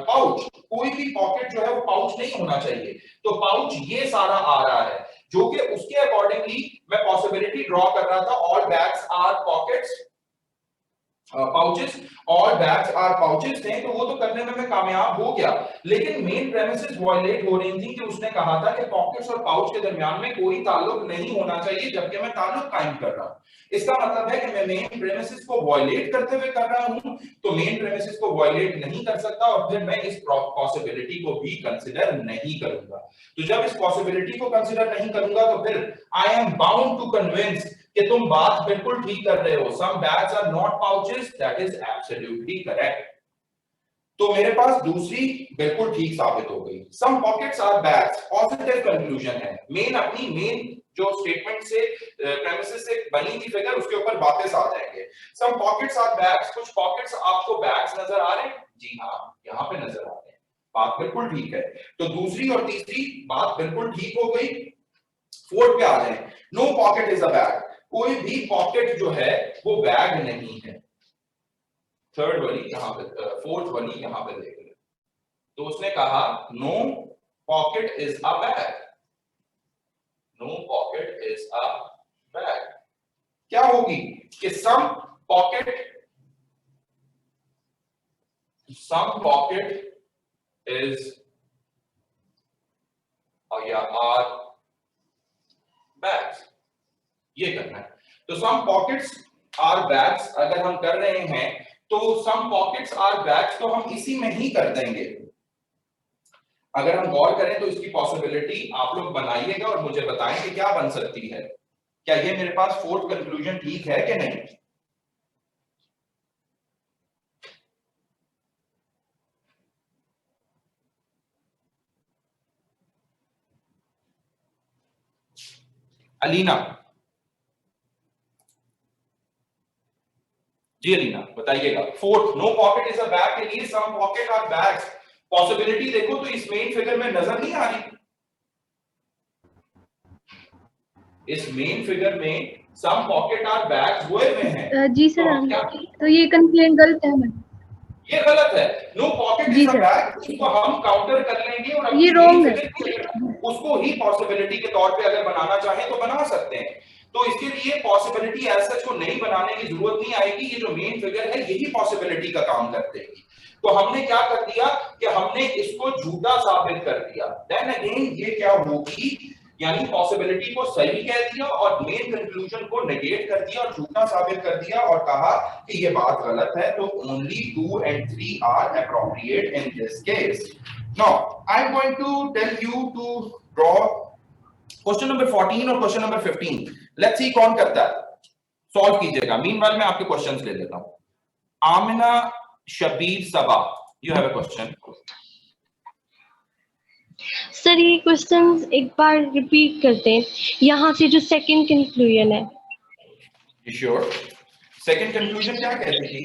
pouch. कोई भी पॉकेट जो है वो पाउच नहीं होना चाहिए. तो पाउच ये सारा आ रहा है, जो कि उसके अकॉर्डिंगली मैं पॉसिबिलिटी ड्रॉ कर रहा था. All bags are pockets, pouches, all bags are pouches थे, तो वो तो करने में मैं कामयाब हो गया. लेकिन मेन प्रेमिसेस वायलेट हो रही थी कि उसने कहा था कि पॉकेट्स और पाउच के दरमियान में कोई ताल्लुक नहीं होना चाहिए, जबकि मैं ताल्लुक कायम कर रहा हूं. इसका मतलब है कि मैं मेन प्रेमिसेस को वायलेट करते हुए कर रहा हूं. तो मेन प्रेमिसेस को वायलेट नहीं कर सकता और फिर मैं इस पॉसिबिलिटी को भी कंसीडर नहीं करूंगा. तो जब इस पॉसिबिलिटी को कंसीडर नहीं करूंगा तो फिर I am bound to convince कि तुम बात बिल्कुल ठीक कर रहे हो. Some bags are not pouches, that is absolutely correct. तो मेरे पास दूसरी बिल्कुल ठीक साबित हो गई। Some pockets are bags, positive conclusion है। मेन अपनी मेन जो स्टेटमेंट से प्रेमिसेस से बनी थी फिगर, उसके ऊपर वापस आ जाएंगे। सम पॉकेट्स आर बैग्स, कुछ पॉकेट्स आपको बैग्स नजर आ रहे हैं? जी हाँ, यहाँ पे नजर आ रहे हैं, बात बिल्कुल ठीक है। तो दूसरी और तीसरी बात बिल्कुल ठीक हो गई। फोर्थ पे आ जाए, no pocket is a bag, कोई भी पॉकेट जो है वो बैग नहीं है। थर्ड वाली यहाँ पे, फोर्थ वाली यहाँ पे देख ले। तो उसने कहा no pocket is a bag, no pocket is a bag. क्या होगी कि सम पॉकेट इज या आर बैग्स, ये करना है। तो सम पॉकेट्स आर बैग्स अगर हम कर रहे हैं तो सम पॉकेट्स आर बैग्स तो हम इसी में ही कर देंगे। अगर हम गौर करें तो इसकी पॉसिबिलिटी आप लोग बनाइएगा और मुझे बताएं कि क्या बन सकती है। क्या ये मेरे पास फोर्थ कंक्लूजन ठीक है कि नहीं? अलीना, जी अलीना बताइएगा। Fourth, no pocket is a bag के लिए some pocket are bags, possibility देखो तो इस मेन फिगर में नजर नहीं आ रही। इस मेन फिगर में सम पॉकेट आर बैग्स वो में है। जी सर, तो ये कंप्लेंट गलत है। ये गलत है। No pocket is a bag, इसको हम काउंटर कर लेंगे और ये रॉन्ग है। उसको ही पॉसिबिलिटी के तौर पे अगर बनाना चाहें तो बना सकते हैं। तो इसके लिए पॉसिबिलिटी एज सच को नहीं बनाने की जरूरत नहीं आएगी। ये जो मेन फिगर है यही पॉसिबिलिटी का काम कर देगी। तो हमने क्या कर दिया कि हमने इसको झूठा साबित कर दिया। देन अगेन ये क्या होगी, यानी पॉसिबिलिटी को सही कह दिया और मेन कंक्लूजन को नेगेट कर दिया और झूठा साबित कर दिया और कहा कि ये बात गलत है। तो only 2 and 3 are appropriate in this case. Now I am going to tell you to draw question number 14 और क्वेश्चन नंबर 15। लेट्स सी कौन करता है, सॉल्व कीजिएगा। मीनवाइल मैं आपके क्वेश्चंस ले लेता हूं। Amina Shabir Saba, you have a question. Sir ये क्वेश्चन एक बार रिपीट करते हैं, यहाँ से जो सेकंड कंक्लूजन है। श्योर, सेकंड कंक्लूजन क्या कहती थी?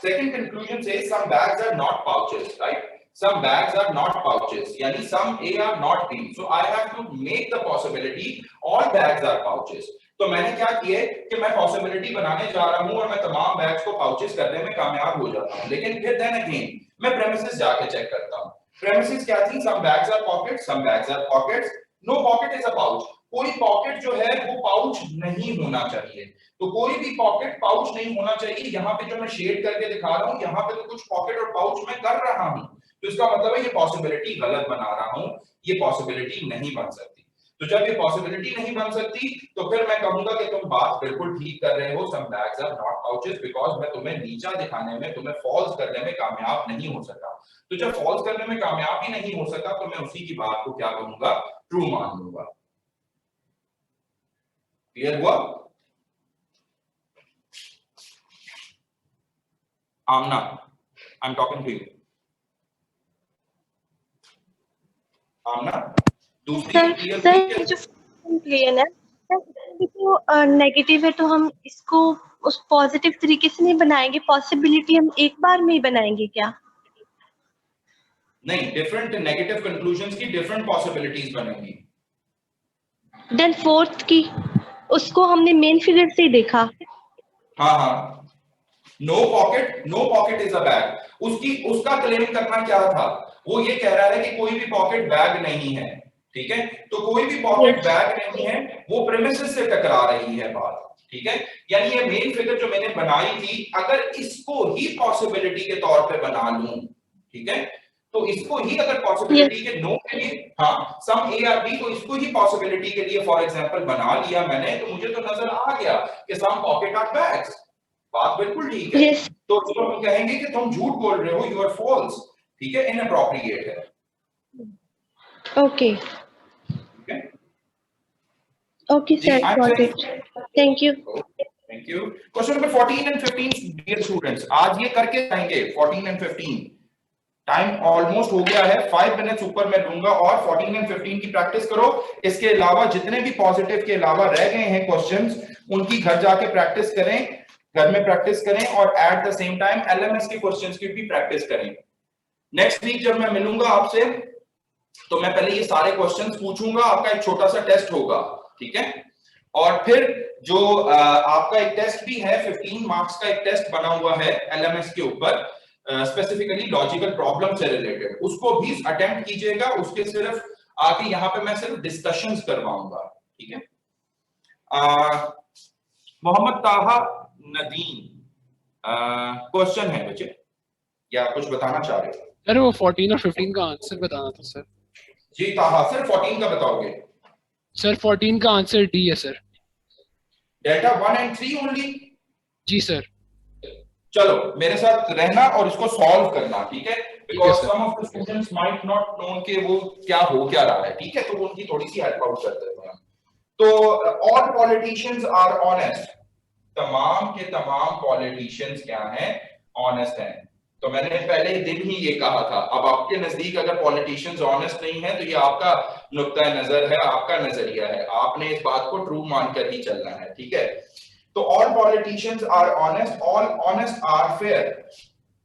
सेकंड कंक्लूजन से some bags are not pouches, right? Some bags are not pouches, यानी some A are not B. So I have to make the possibility all bags are pouches. तो मैंने क्या किया कि मैं पॉसिबिलिटी बनाने जा रहा हूं और मैं तमाम बैग्स को पाउचेस करने में कामयाब हो जाता हूं। लेकिन फिर देन अगेन मैं प्रेमिसेस जाके चेक करता हूं। प्रेमिसेस क्या थी? Some bags are pockets, some bags are pockets, no pocket is a pouch. कोई पॉकेट जो है वो पाउच नहीं होना चाहिए। तो कोई भी पॉकेट पाउच नहीं होना चाहिए। यहाँ पे जो मैं शेड करके दिखा रहा हूँ, यहाँ पे तो कुछ पॉकेट और पाउच मैं कर रहा हूँ, तो इसका मतलब है ये पॉसिबिलिटी गलत बना रहा हूँ, ये पॉसिबिलिटी नहीं बन सकती। तो जब ये पॉसिबिलिटी नहीं बन सकती तो फिर मैं कहूंगा कि तुम बात बिल्कुल ठीक कर रहे हो, some bags are not pouches, because मैं तुम्हें नीचा दिखाने में, तुम्हें फॉल्स करने में कामयाब नहीं हो सका। तो जब फॉल्स करने में कामयाब ही नहीं हो सका तो मैं उसी की बात को क्या कहूंगा, ट्रू मान लूंगा। क्लियर हुआ? Amna, I am talking to you. Amna, sir ये जो कंक्लूजन है जो नेगेटिव है तो हम इसको उस पॉजिटिव तरीके से नहीं बनाएंगे, पॉसिबिलिटी हम एक बार में ही बनाएंगे क्या? नहीं, डिफरेंट नेगेटिव कंक्लूजन्स की डिफरेंट पॉसिबिलिटीज बनेंगी। देन फोर्थ की उसको हमने मेन फिगर से ही देखा। हाँ, no pocket is a bag. उसका क्लेम करना क्या था? वो ये कह रहा है कि कोई भी पॉकेट बैग नहीं है। ठीक है, तो कोई भी पॉकेट बैग नहीं है, वो प्रेमिसेस से टकरा रही है बात। ठीक है, यानी ये मेन फिगर जो मैंने बनाई थी, अगर इसको ही पॉसिबिलिटी के तौर पे बना लूं, ठीक है, तो इसको ही अगर पॉसिबिलिटी के नो के लिए, हाँ, सम ए आर बी, तो इसको ही पॉसिबिलिटी के लिए फॉर एग्जांपल बना लिया मैंने, तो मुझे तो नजर आ गया कि सम पॉकेट आर बैग्स। बात बिल्कुल ठीक है। तो उसको हम कहेंगे कि तुम झूठ बोल रहे हो, यू आर फॉल्स। ठीक है, इनअप्रोप्रिएट है। Okay okay sir, got it, thank you. Thank you. Question number 14 and 15 dear students, आज ये करके जाएंगे 14 एंड 15। टाइम ऑलमोस्ट हो गया है, 5 मिनट्स ऊपर मैं दूंगा और 14 एंड 15 की प्रैक्टिस करो। इसके अलावा जितने भी पॉजिटिव के अलावा रह गए हैं क्वेश्चंस, उनकी घर जाके प्रैक्टिस करें, घर में प्रैक्टिस करें और at the same time LMS के क्वेश्चंस की भी प्रैक्टिस करें। नेक्स्ट वीक जब मैं मिलूंगा आपसे तो मैं पहले ये सारे क्वेश्चंस पूछूंगा, आपका एक छोटा सा टेस्ट होगा, ठीक है? और फिर जो आपका एक टेस्ट भी है, 15 मार्क्स का एक टेस्ट बना हुआ है एलएमएस के ऊपर, स्पेसिफिकली लॉजिकल प्रॉब्लम से रिलेटेड, उसको भी अटेम्प्ट कीजिएगा। उसके सिर्फ आगे यहाँ पे मैं सिर्फ डिस्कशंस करवाऊंगा, ठीक है? मोहम्मद ताहा नदीम, क्वेश्चन है बच्चे या कुछ बताना चाह रहे हो? सर वो 14 और 15 का आंसर बताना था सर। जी ताहा, सिर्फ 14 का बताओगे? सर 14 का आंसर डी है सर। Delta 1 and 3 only? जी सर। चलो मेरे साथ रहना और इसको सॉल्व करना, ठीक है? Because some of the students might not know कि वो क्या हो क्या रहा है, ठीक है? तो उनकी थोड़ी सी हेल्प आउट करते हैं। तो ऑल पॉलिटिशियंस आर ऑनेस्ट, तमाम के तमाम पॉलिटिशियंस क्या हैं? ऑनेस्ट हैं। तो मैंने पहले दिन ही ये कहा था। अब आपके नजदीक अगर पॉलिटिशियंस ऑनेस्ट नहीं है तो ये आपका नुक्ता नजर है, आपका नजरिया है, आपने इस बात को ट्रू मानकर ही चलना है, ठीक है? तो all politicians are honest, all honest are fair,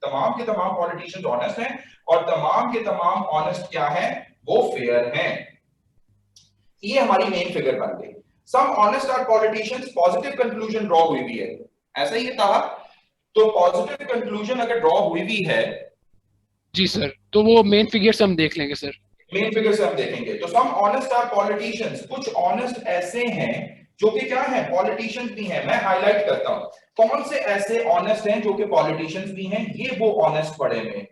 तमाम के तमाम पॉलिटिशियंस ऑनेस्ट हैं और तमाम के तमाम ऑनेस्ट क्या हैं? वो फेयर हैं। ये हमारी मेन फिगर बन गई। Some honest are politicians, positive conclusion draw हुई भी है, ऐसा ही था। तो पॉजिटिव कंक्लूजन अगर ड्रॉ हुई भी है जी सर, तो वो मेन फिगर्स हम देख लेंगे सर। मेन फिगर्स हम देखेंगे। तो सम ऑनेस्ट आर पॉलिटिशियंस, कुछ ऑनेस्ट ऐसे हैं जो कि क्या है? पॉलिटिशियंस भी हैं। मैं हाईलाइट करता हूं कौन से ऐसे ऑनेस्ट हैं जो कि पॉलिटिशियंस भी हैं। ये वो ऑनेस्ट पड़े में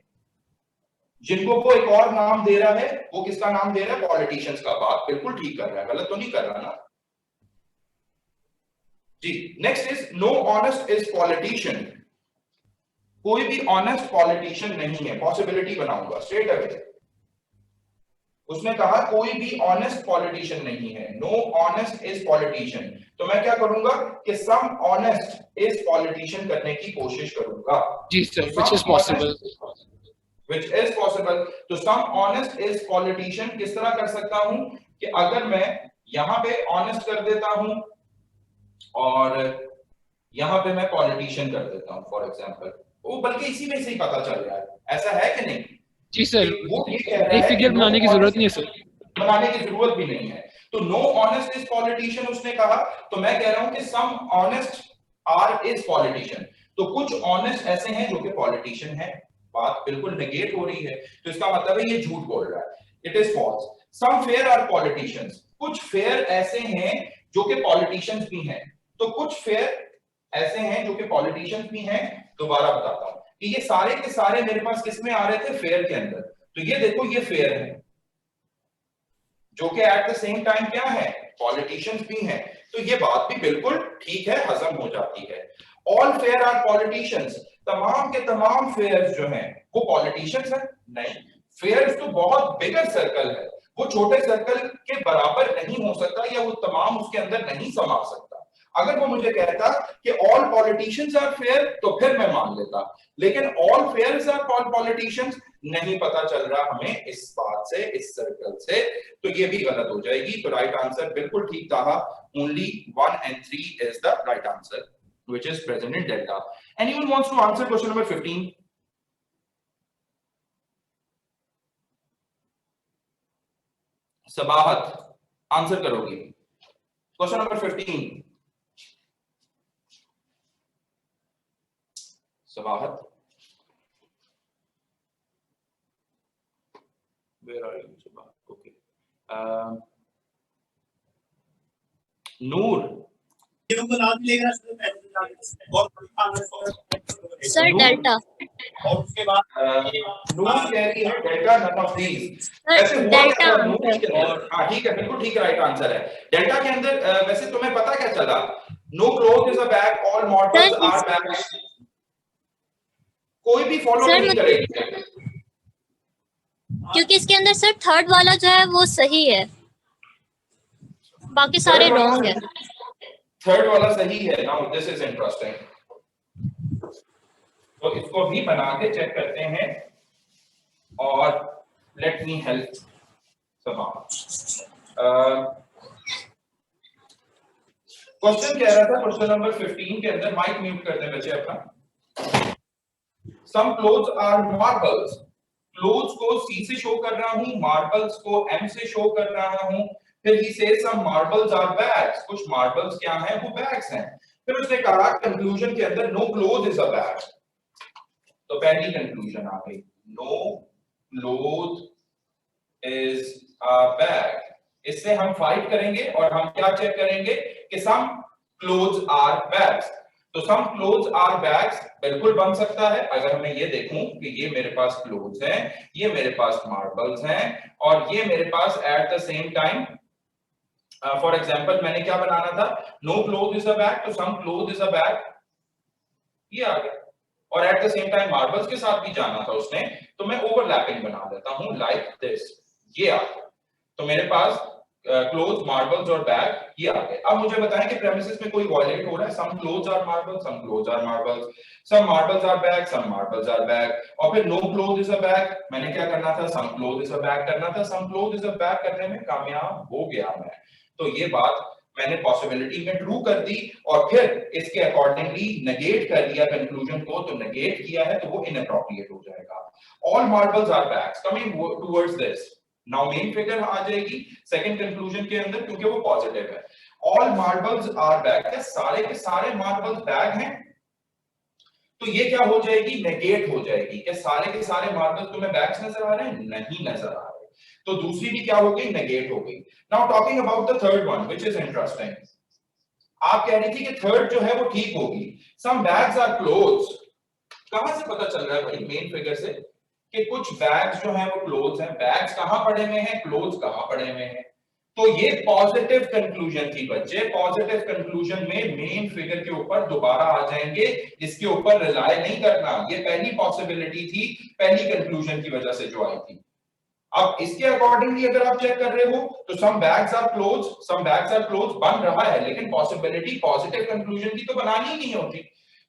जिनको वो एक और नाम दे रहा है, वो किसका नाम दे रहा है? पॉलिटिशियंस का। बात बिल्कुल ठीक कर रहा है, गलत तो नहीं कर रहा ना जी। Next is no honest is politician, कोई भी ऑनेस्ट पॉलिटिशियन नहीं है। पॉसिबिलिटी बनाऊंगा स्ट्रेट अवे। उसने कहा कोई भी ऑनेस्ट पॉलिटिशियन नहीं है, नो ऑनेस्ट इज पॉलिटिशियन। तो मैं क्या करूंगा कि सम ऑनेस्ट इज पॉलिटिशियन करने की कोशिश करूंगा जी sir, which is possible, which is possible। तो सम ऑनेस्ट इज पॉलिटिशियन किस तरह कर सकता हूं कि अगर मैं यहां पे ऑनेस्ट कर देता हूं और यहां पे मैं पॉलिटिशियन कर देता हूं फॉर एग्जांपल, वो बल्कि इसी में से ही पता चल रहा है, ऐसा है कि नहीं? जी सर, वो ये कह रहा है फिगर बनाने की जरूरत नहीं है सर, बनाने की जरूरत भी नहीं है। तो नो ऑनेस्ट इज पॉलिटिशियन उसने कहा, तो मैं कह रहा हूं कि सम ऑनेस्ट आर इज पॉलिटिशियन। तो कुछ ऑनेस्ट ऐसे हैं जो कि पॉलिटिशियन है। बात बिल्कुल नेगेट हो रही है, तो इसका मतलब है ये झूठ बोल रहा है, it is false. Some fair are politicians, कुछ फेयर ऐसे हैं जो कि पॉलिटिशियंस भी हैं। तो कुछ फेयर ऐसे हैं जो कि पॉलिटिशियंस भी हैं। दोबारा बताता हूं कि ये सारे के सारे मेरे पास किस में आ रहे थे? फेयर के अंदर। तो ये देखो ये फेयर है जो कि एट द सेम टाइम क्या है? पॉलिटिशियंस भी हैं। तो ये बात भी बिल्कुल ठीक है, हजम हो जाती है। ऑल फेयर आर पॉलिटिशियंस, तमाम के तमाम फेयर जो हैं वो पॉलिटिशियंस हैं? नहीं, फेयर तो बहुत बिगर सर्कल है, वो छोटे सर्कल के बराबर नहीं हो सकता या वो तमाम उसके अंदर नहीं समा सकता। अगर वो मुझे कहता कि ऑल पॉलिटिशियंस आर फेयर तो फिर मैं मान लेता, लेकिन ऑल फेयर आर पॉलिटिशियंस नहीं पता चल रहा हमें इस बात से, इस सर्कल से, तो ये भी गलत हो जाएगी। तो राइट आंसर बिल्कुल ठीक था, only 1 and 3 is the right answer which is present in delta. Anyone wants to answer question number 15? Sabahat answer करोगी question number 15? Sabahat, where are you Sabahat? Okay. Noor sir delta, और उसके बाद नूर कह रही है डेल्टा नन ऑफ दीस। वैसे डेल्टा हाँ ठीक है, बिल्कुल ठीक राइट आंसर है। डेल्टा के अंदर वैसे तुम्हें पता क्या चला? No cloth is a bag, all models are bags. कोई भी फॉलो नहीं करेगी क्योंकि इसके अंदर सर थर्ड वाला जो है वो सही है, बाकी सारे रॉन्ग है। थर्ड वाला सही है। नाउ दिस इज इंटरेस्टिंग, तो इसको भी बना के चेक करते हैं और लेट मी हेल्प समा। क्वेश्चन कह रहा था क्वेश्चन नंबर 15 के अंदर, माइक म्यूट कर दें बच्चे अपना। सम क्लोथ्स आर मार्बल्स, क्लोथ्स को C से शो कर रहा हूं, मार्बल्स को M से शो कर रहा हूं। फिर he says some marbles are bags, कुछ मार्बल्स क्या हैं, वो बैग्स हैं। फिर उसने कहा कंक्लूजन के अंदर no cloth is a bag. तो पहली कंक्लूजन आ गई, no cloth is a bag. इससे हम फाइट करेंगे और हम क्या चेक करेंगे कि सम क्लोथ्स आर बैग्स। तो सम क्लोथ्स आर बैग्स बिल्कुल बन सकता है अगर मैं ये देखूं कि ये मेरे पास क्लोथ्स हैं, ये मेरे पास मार्बल्स हैं और ये मेरे पास at the same time, for example मैंने क्या बनाना था, no cloth is a bag, तो some cloth is a bag, ये आ गया। और at the same time marbles के साथ भी जाना था उसने, तो मैं ओवरलैपिंग बना देता हूं लाइक दिस, ये आ गया। तो मेरे पास क्लोथ, मार्बल्स और बैग ये आ गए। अब मुझे बताएं कि प्रेमिसेस में कोई वायलेट हो रहा है, some clothes are marbles, some clothes are marbles, some marbles are bag, some marbles are bag. और फिर no cloth is a bag, मैंने क्या करना था, some cloth is a bag करना था। Some cloth is a bag करने में कामयाब हो गया मैं। तो ये बात मैंने पॉसिबिलिटी में ट्रू कर दी और फिर इसके अकॉर्डिंगली नेगेट कर दिया कंक्लूजन को। तो नेगेट किया है तो वो इनअप्रोप्रिएट हो जाएगा। All marbles are bags, coming towards this, now main figure आ जाएगी सेकंड कंक्लूजन के अंदर क्योंकि वो पॉजिटिव है। ऑल मार्बल्स आर बैग, क्या सारे के सारे मार्बल्स बैग हैं? तो ये क्या हो जाएगी, नेगेट हो जाएगी। क्या सारे के सारे मार्बल्स तुम्हें बैग्स नजर आ रहे हैं? नहीं नजर आ रहे। तो दूसरी भी क्या हो गई, नेगेट हो गई। Now talking about the third one which is interesting, आप कह रही थी कि थर्ड जो है वो ठीक होगी, सम बैग्स आर क्लोथ्स। कहां से पता चल रहा है भाई मेन फिगर से कि कुछ बैग्स जो हैं वो क्लोथ्स हैं? बैग्स कहां पड़े हुए हैं, क्लोथ्स कहां पड़े हुए हैं? तो ये पॉजिटिव कंक्लूजन थी बच्चे। पॉजिटिव कंक्लूजन में मेन फिगर के ऊपर दोबारा आ जाएंगे, इसके ऊपर रिलाय नहीं करना। ये पहली पॉसिबिलिटी थी, पहली कंक्लूजन की वजह से जो आई थी। अब इसके अकॉर्डिंगली अगर आप चेक कर रहे हो तो some bags are clothes, some bags are clothes बन रहा है, लेकिन पॉसिबिलिटी पॉजिटिव कंक्लूजन की तो बनानी ही नहीं होती।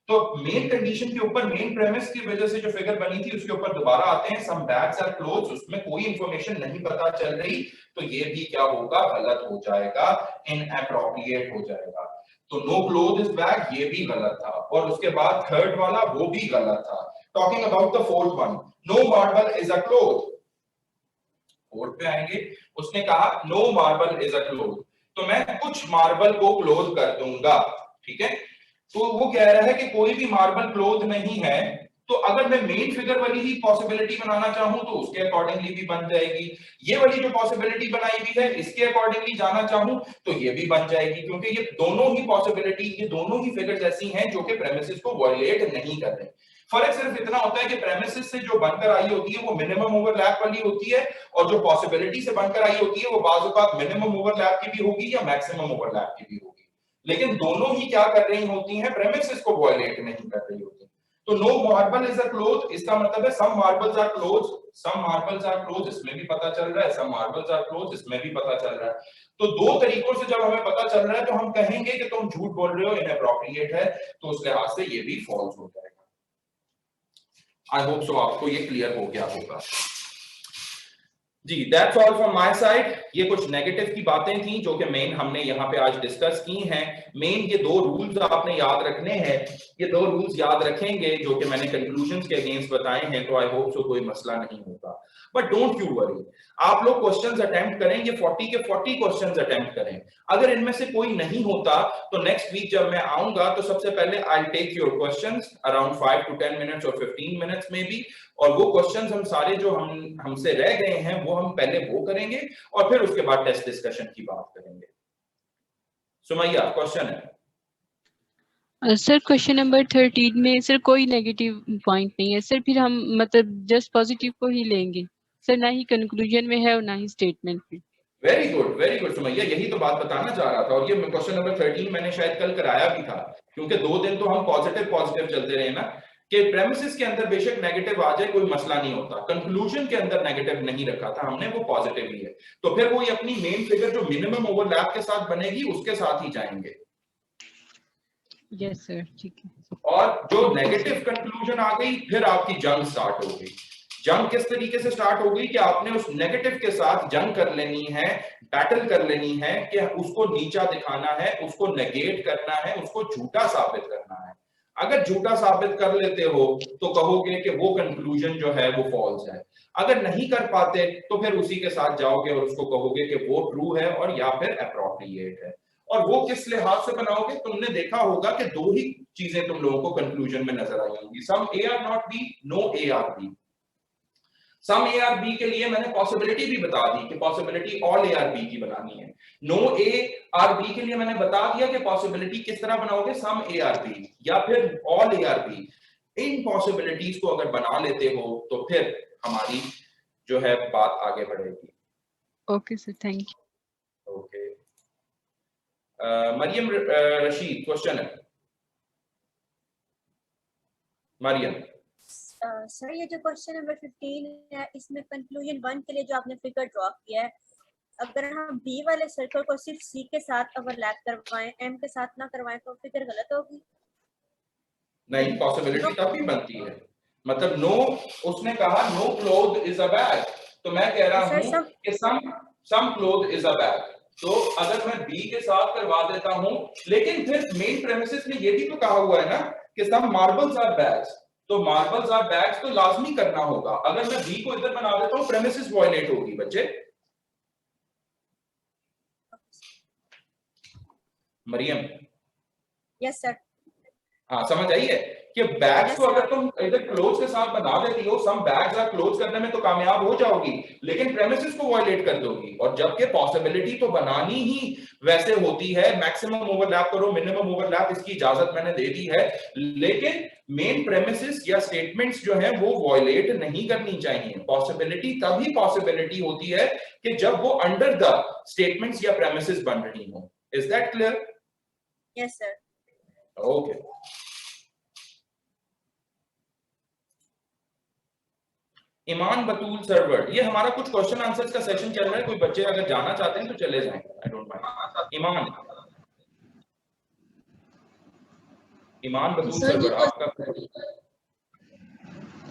तो मेन कंडीशन के ऊपर, मेन प्रेमिस की वजह से जो फिगर बनी थी उसके ऊपर दोबारा आते हैं, सम बैग्स आर क्लोथ्स, उसमें कोई इंफॉर्मेशन नहीं पता चल रही, तो ये भी क्या होगा, गलत हो जाएगा, इनअप्रोप्रिएट हो जाएगा। तो नो क्लोथ इज बैग ये भी गलत था, और उसके बाद थर्ड वाला वो भी गलत था। Talking about the fourth one, no marble is a cloth, fourth पे आएंगे, उसने कहा no marble is a cloth, तो मैं कुछ मार्बल को क्लोथ कर दूंगा, ठीक है। तो वो कह रहा है कि कोई भी मार्बल क्लोथ नहीं है, तो अगर मैं मेन फिगर वाली ही पॉसिबिलिटी बनाना चाहूं तो उसके अकॉर्डिंगली भी बन जाएगी। ये वाली जो पॉसिबिलिटी बनाई हुई है इसके अकॉर्डिंगली जाना चाहूं तो ये भी बन जाएगी, क्योंकि ये दोनों ही पॉसिबिलिटी, ये दोनों ही फिगर्स ऐसी हैं जो कि प्रेमिसेस को वायलेट नहीं कर रहे। फर्क सिर्फ इतना होता है कि प्रेमिसेस से जो बनकर आई होती है वो मिनिमम ओवरलैप वाली होती है, और जो पॉसिबिलिटी से बनकर आई होती है वो बाज़ औक़ात मिनिमम ओवरलैप की भी होगी या मैक्सिमम ओवरलैप की भी होगी, लेकिन दोनों ही क्या कर रही होती हैं, प्रेमिसेस को वायलेट नहीं कर रही होती। तो no marble is a cloth, इसका मतलब है some marbles are clothes, some marbles are cloths, इसमें भी पता चल रहा है, सम मार्बल्स आर क्लोथ्स, इसमें भी पता चल रहा है। तो दो तरीकों से जब हमें पता चल रहा है तो हम कहेंगे कि तुम झूठ बोल रहे हो, इनअप्रोप्रिएट है, तो उस लिहाज से ये भी फॉल्स हो जाएगा। आई होप सो आपको ये क्लियर हो गया होगा जी। That's all from my side. ये कुछ नेगेटिव की बातें थी जो कि मेन हमने यहाँ पे आज डिस्कस की हैं। मेन ये दो रूल्स आपने याद रखने हैं, ये दो रूल्स याद रखेंगे जो कि मैंने कंक्लूजन्स के अगेंस्ट बताए हैं, तो आई होप सो कोई मसला नहीं होगा। बट डोंट यू वरी, आप लोग क्वेश्चंस अटेम्प्ट करेंगे, 40 के 40 क्वेश्चंस अटेम्प्ट करें। अगर इनमें से कोई नहीं होता तो नेक्स्ट वीक जब मैं आऊंगा तो सबसे पहले I take your questions around 5 to 10 minutes और 15 मिनट्स में भी, और वो क्वेश्चंस हम सारे जो हमसे रह गए हैं वो हम पहले वो करेंगे और फिर उसके बाद टेस्ट डिस्कशन की बात करेंगे। सुमैया क्वेश्चन है। सर क्वेश्चन नंबर 13 में सर कोई नेगेटिव पॉइंट नहीं है सर, फिर हम मतलब जस्ट पॉजिटिव को ही लेंगे सर, ना ही कंक्लूजन में है और ना ही स्टेटमेंट में। वेरी गुड सुमैया, यही तो बात बताना चाह रहा था, और ये क्वेश्चन नंबर 13 मैंने शायद कल कराया भी था, क्योंकि 2 दिन तो हम पॉजिटिव चलते रहे ना, कि प्रेमिसेस के अंदर बेशक नेगेटिव आ जाए कोई मसला नहीं होता, कंक्लूजन के अंदर नेगेटिव नहीं रखा था हमने, वो पॉजिटिव ही है, तो फिर वो अपनी मेन फिगर जो मिनिमम ओवरलैप के साथ बनेगी उसके साथ ही जाएंगे। यस सर, ठीक है। और जो नेगेटिव कंक्लूजन आ गई, फिर आपकी जंग स्टार्ट हो गई। जंग किस तरीके से स्टार्ट हो गई कि आपने उस नेगेटिव के साथ जंग कर लेनी है, बैटल कर लेनी है कि उसको नीचा दिखाना है, उसको नेगेट करना है, उसको झूठा साबित करना है। अगर झूठा साबित कर लेते हो तो कहोगे कि वो कंक्लूजन जो है वो फॉल्स है। अगर नहीं कर पाते तो फिर उसी के साथ जाओगे और उसको कहोगे कि वो ट्रू है और या फिर अप्रोप्रिएट है। और वो किस लिहाज से बनाओगे? तुमने देखा होगा कि दो ही चीजें तुम लोगों को कंक्लूजन में नजर आई होंगी, some A are not B, no A are B. Some A are B के लिए मैंने पॉसिबिलिटी भी बता दी कि possibility all A are B की बनानी है। नो ए आर बी के लिए मैंने बता दिया कि पॉसिबिलिटी किस तरह बनाओगे, सम ए आर बी या फिर ऑल ए आर बी। इन पॉसिबिलिटीज को अगर बना लेते हो तो फिर हमारी जो है बात आगे बढ़ेगी। Okay sir, thank you. Okay, Maryam Rashid question है। मरियम। सर ये जो क्वेश्चन नंबर 15 है, इसमें कंक्लूजन 1 के लिए जो आपने फिगर ड्रॉ किया है, अगर हम बी वाले सर्कल को सिर्फ सी के साथ ओवरलैप करवाएं, एम के साथ ना करवाएं, तो फिगर गलत होगी? नहीं, पॉसिबिलिटी तभी बनती है। मतलब नो, उसने कहा no cloth is a bag, तो मैं कह रहा हूं कि some cloth is a bag. तो अगर मैं बी के साथ करवा देता हूं, लेकिन फिर मेन प्रेमिसेस में ये भी तो कहा हुआ है ना कि सम मार्बल्स आर बैग्स, तो मार्बल्स आर बैग्स तो लाजमी करना होगा। अगर मैं बी को इधर बना देता हूं, प्रेमिसेस वायलेट होगी बच्चे। मरियम। Yes sir. हाँ, समझ आई है कि बैग्स को अगर तुम इधर क्लोज के साथ बना देती हो, सम बैग्स आर क्लोज करने में तो कामयाब हो जाओगी, लेकिन प्रेमिसेस को वायलेट कर दोगी। और जबकि पॉसिबिलिटी तो बनानी ही वैसे होती है, मैक्सिमम ओवरलैप करो, मिनिमम ओवरलैप, इसकी इजाजत मैंने दे दी है, लेकिन मेन प्रेमिसेस या स्टेटमेंट्स जो है वो वायलेट नहीं करनी चाहिए। पॉसिबिलिटी तभी पॉसिबिलिटी होती है कि जब वो अंडर द स्टेटमेंट्स या प्रेमिसेस बन रही हो। Is that clear? Yes sir. Okay. Iman Batool Sarwar, ये हमारा कुछ क्वेश्चन आंसर्स का सेशन चल रहा है, कोई बच्चे अगर जाना चाहते हैं तो चले जाएं, I don't mind. Iman Batool Sarwar, आपका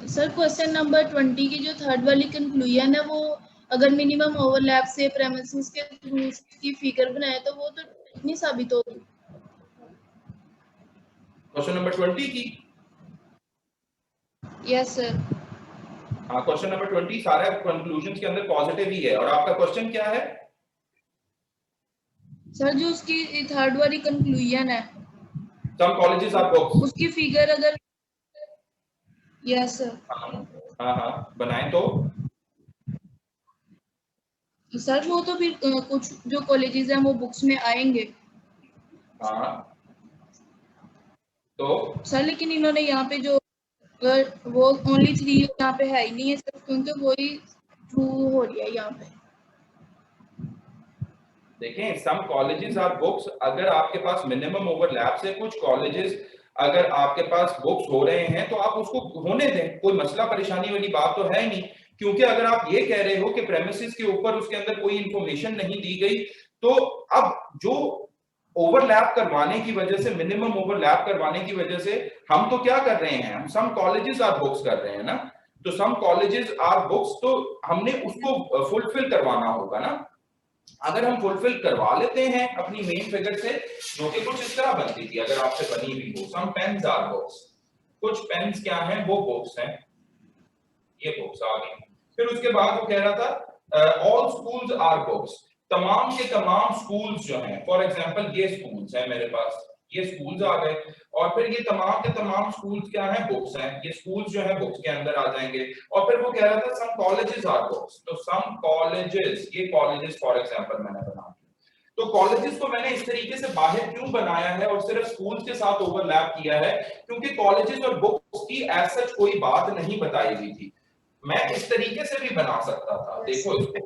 सर क्वेश्चन नंबर 20 की जो थर्ड वाली कंक्लूजन है, वो अगर मिनिमम ओवरलैप से प्रेमिसेस के थ्रू की फिगर बनाए तो वो तो नहीं साबित होगी। क्वेश्चन नंबर 20 की? Yes sir. हाँ, क्वेश्चन नंबर 20 सारे कंक्लूजन्स के अंदर पॉजिटिव ही है। और आपका क्वेश्चन क्या है? सर जो उसकी थर्ड वाली कंक्लूजन है, सम कॉलेजेस आर बुक्स, उसकी फिगर अगर, यस सर। हाँ बनाएं तो सर वो तो फिर कुछ जो कॉलेजेस हैं वो बुक्स में आएंगे। हाँ तो सर लेकिन इन्होंने यहाँ पे जो वो ओनली 3 यहाँ पे है ही नहीं है सर, क्योंकि वही ट्रू हो रही है यहाँ पे। देखें, सम कॉलेजेस आर बुक्स, अगर आपके पास मिनिमम ओवरलैप से कुछ कॉलेजेस अगर आपके पास बुक्स हो रहे हैं तो आप उसको होने दें, कोई मसला परेशानी वाली बात तो है नहीं। क्योंकि अगर आप ये कह रहे हो कि प्रेमिसेस के ऊपर उसके अंदर कोई इंफॉर्मेशन नहीं दी गई, तो अब जो ओवरलैप करवाने की वजह से, मिनिमम ओवरलैप करवाने की वजह से हम तो क्या कर रहे हैं, हम सम कॉलेजेस आर बुक्स कर रहे हैं ना, तो सम कॉलेजेस आर बुक्स, तो हमने उसको फुलफिल करवाना होगा ना। अगर हम फुलफिल करवा लेते हैं अपनी मेन फिगर से, जो कि कुछ इस तरह बनती थी अगर आपसे बनी हुई हो, सम पेन्स आर बुक्स, कुछ पेन्स क्या हैं, वो बुक्स हैं, ये बुक्स आ गई। फिर उसके बाद वो कह रहा था ऑल स्कूल्स आर बुक्स, तमाम के तमाम स्कूल्स जो हैं, फॉर एग्जांपल ये स्कूल्स हैं मेरे पास, ये स्कूल्स आ गए, और फिर ये तमाम के तमाम स्कूल्स क्या हैं, बुक्स हैं, ये स्कूल्स जो है बुक्स के अंदर आ जाएंगे। और फिर वो कह रहा था सम कॉलेजेस आर बुक्स, तो सम कॉलेजेस, ये कॉलेजेस फॉर एग्जांपल मैंने बना दिया। तो कॉलेजेस को मैंने इस तरीके से बाहर क्यों बनाया है और सिर्फ स्कूल्स के साथ ओवरलैप किया है, क्योंकि कॉलेजेस और बुक्स की एज सच कोई बात नहीं बताई हुई थी। मैं इस तरीके से भी बना सकता था, देखो इसको,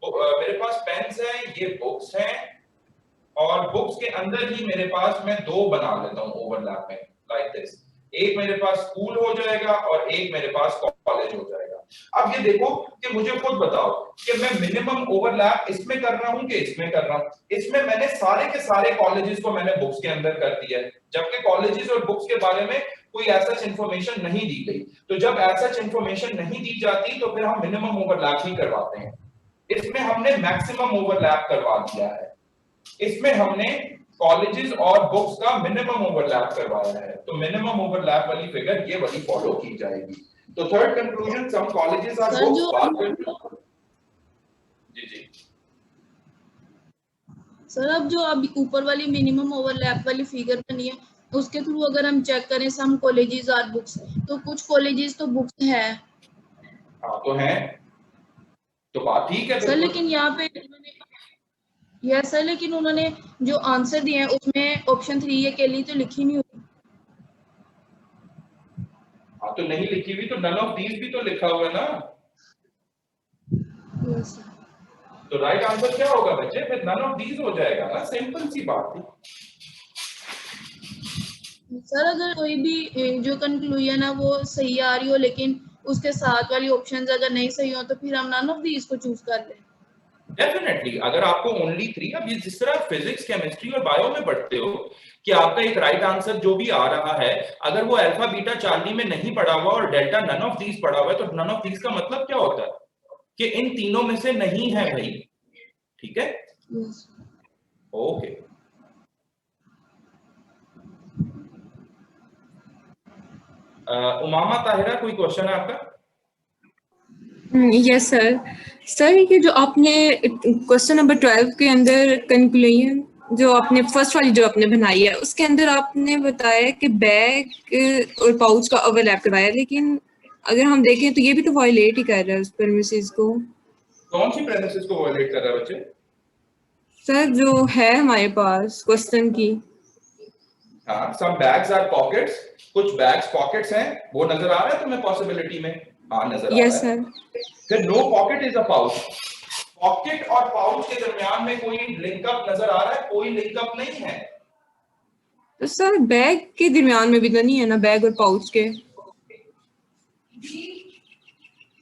तो मेरे पास पेन्स हैं, ये बुक्स हैं, और बुक्स के अंदर ही मेरे पास मैं दो बना लेता हूं ओवरलैप में, लाइक दिस। एक मेरे पास स्कूल हो जाएगा और एक मेरे पास कॉलेज हो जाएगा। अब ये देखो कि मुझे खुद बताओ कि मैं मिनिमम ओवरलैप इसमें कर रहा हूं कि इसमें कर रहा हूं। इसमें मैंने सारे के सारे कॉलेजेस को मैंने बुक्स के अंदर कर दिया है, जबकि कॉलेजेस और बुक्स के बारे में कोई ऐसा इंफॉर्मेशन नहीं दी गई। तो जब ऐसा इंफॉर्मेशन नहीं दी जाती तो फिर हम मिनिमम ओवरलैप ही करवाते हैं। इसमें हमने मैक्सिमम ओवरलैप करवा दिया है, इसमें हमने कॉलेजेस और बुक्स का मिनिमम ओवरलैप करवाया है। तो मिनिमम ओवरलैप वाली फिगर ये वाली फॉलो की जाएगी। तो third conclusion, some colleges are books. जी सर अब जो अभी ऊपर वाली मिनिमम ओवरलैप वाली फिगर बनी है उसके थ्रू अगर हम चेक करें सम कॉलेजेस आर बुक्स, तो कुछ कॉलेजेस तो बुक्स है। हाँ तो है, तो बात ठीक है सर लेकिन यहाँ पे यस सर, लेकिन उन्होंने जो आंसर दिए हैं उसमें ऑप्शन 3 ये के लिए तो लिखी नहीं हुई। हाँ तो नहीं लिखी हुई तो नन ऑफ दीज भी तो लिखा हुआ है ना। यस तो राइट आंसर क्या होगा बच्चे, फिर नन ऑफ दीज हो जाएगा ना, सिंपल सी बात है। सर अगर कोई भी जो कंक्लूजन है वो सही आ रही हो लेकिन उसके साथ वाली ऑप्शंस अगर नहीं सही हो तो फिर हम नन ऑफ दीज को चूज कर लें। डेफिनेटली, अगर आपको ओनली 3, अब ये जिस तरह फिजिक्स केमिस्ट्री और बायो में पढ़ते हो कि आपका एक राइट आंसर जो भी आ रहा है, अगर वो अल्फा बीटा चार्ली में नहीं पढ़ा हुआ और डेल्टा नन ऑफ दीज पढ़ा हुआ है, तो नन ऑफ दीज का मतलब क्या होता है कि इन तीनों में से नहीं है भाई। ठीक है, ओके। उमामा ताहिरा, कोई क्वेश्चन है आपका? Yes sir. सर ये जो आपने क्वेश्चन नंबर 12 के अंदर कंक्लूजन जो आपने फर्स्ट वाली जो आपने बनाई है उसके अंदर आपने बताया कि बैग और पाउच का ओवरलैप करवाया, लेकिन अगर हम देखें तो ये भी तो वायलेट ही कर रहा है उस प्रेमिसेस को। कौन सी प्रेमिसेस को वायलेट कर रहा है बच्चे? सर जो है हमारे पास क्वेश्चन की, हाँ, some bags are pockets, कुछ बैग्स पॉकेट्स हैं, वो नजर आ रहा है तुम्हें पॉसिबिलिटी में? हाँ नजर आ रहा है। Yes sir. फिर no pocket is a pouch, pocket और पाउच के दरमियान में कोई लिंकअप नजर आ रहा है? कोई लिंकअप नहीं है। तो सर बैग के दरमियान में भी तो नहीं है ना, बैग और पाउच के?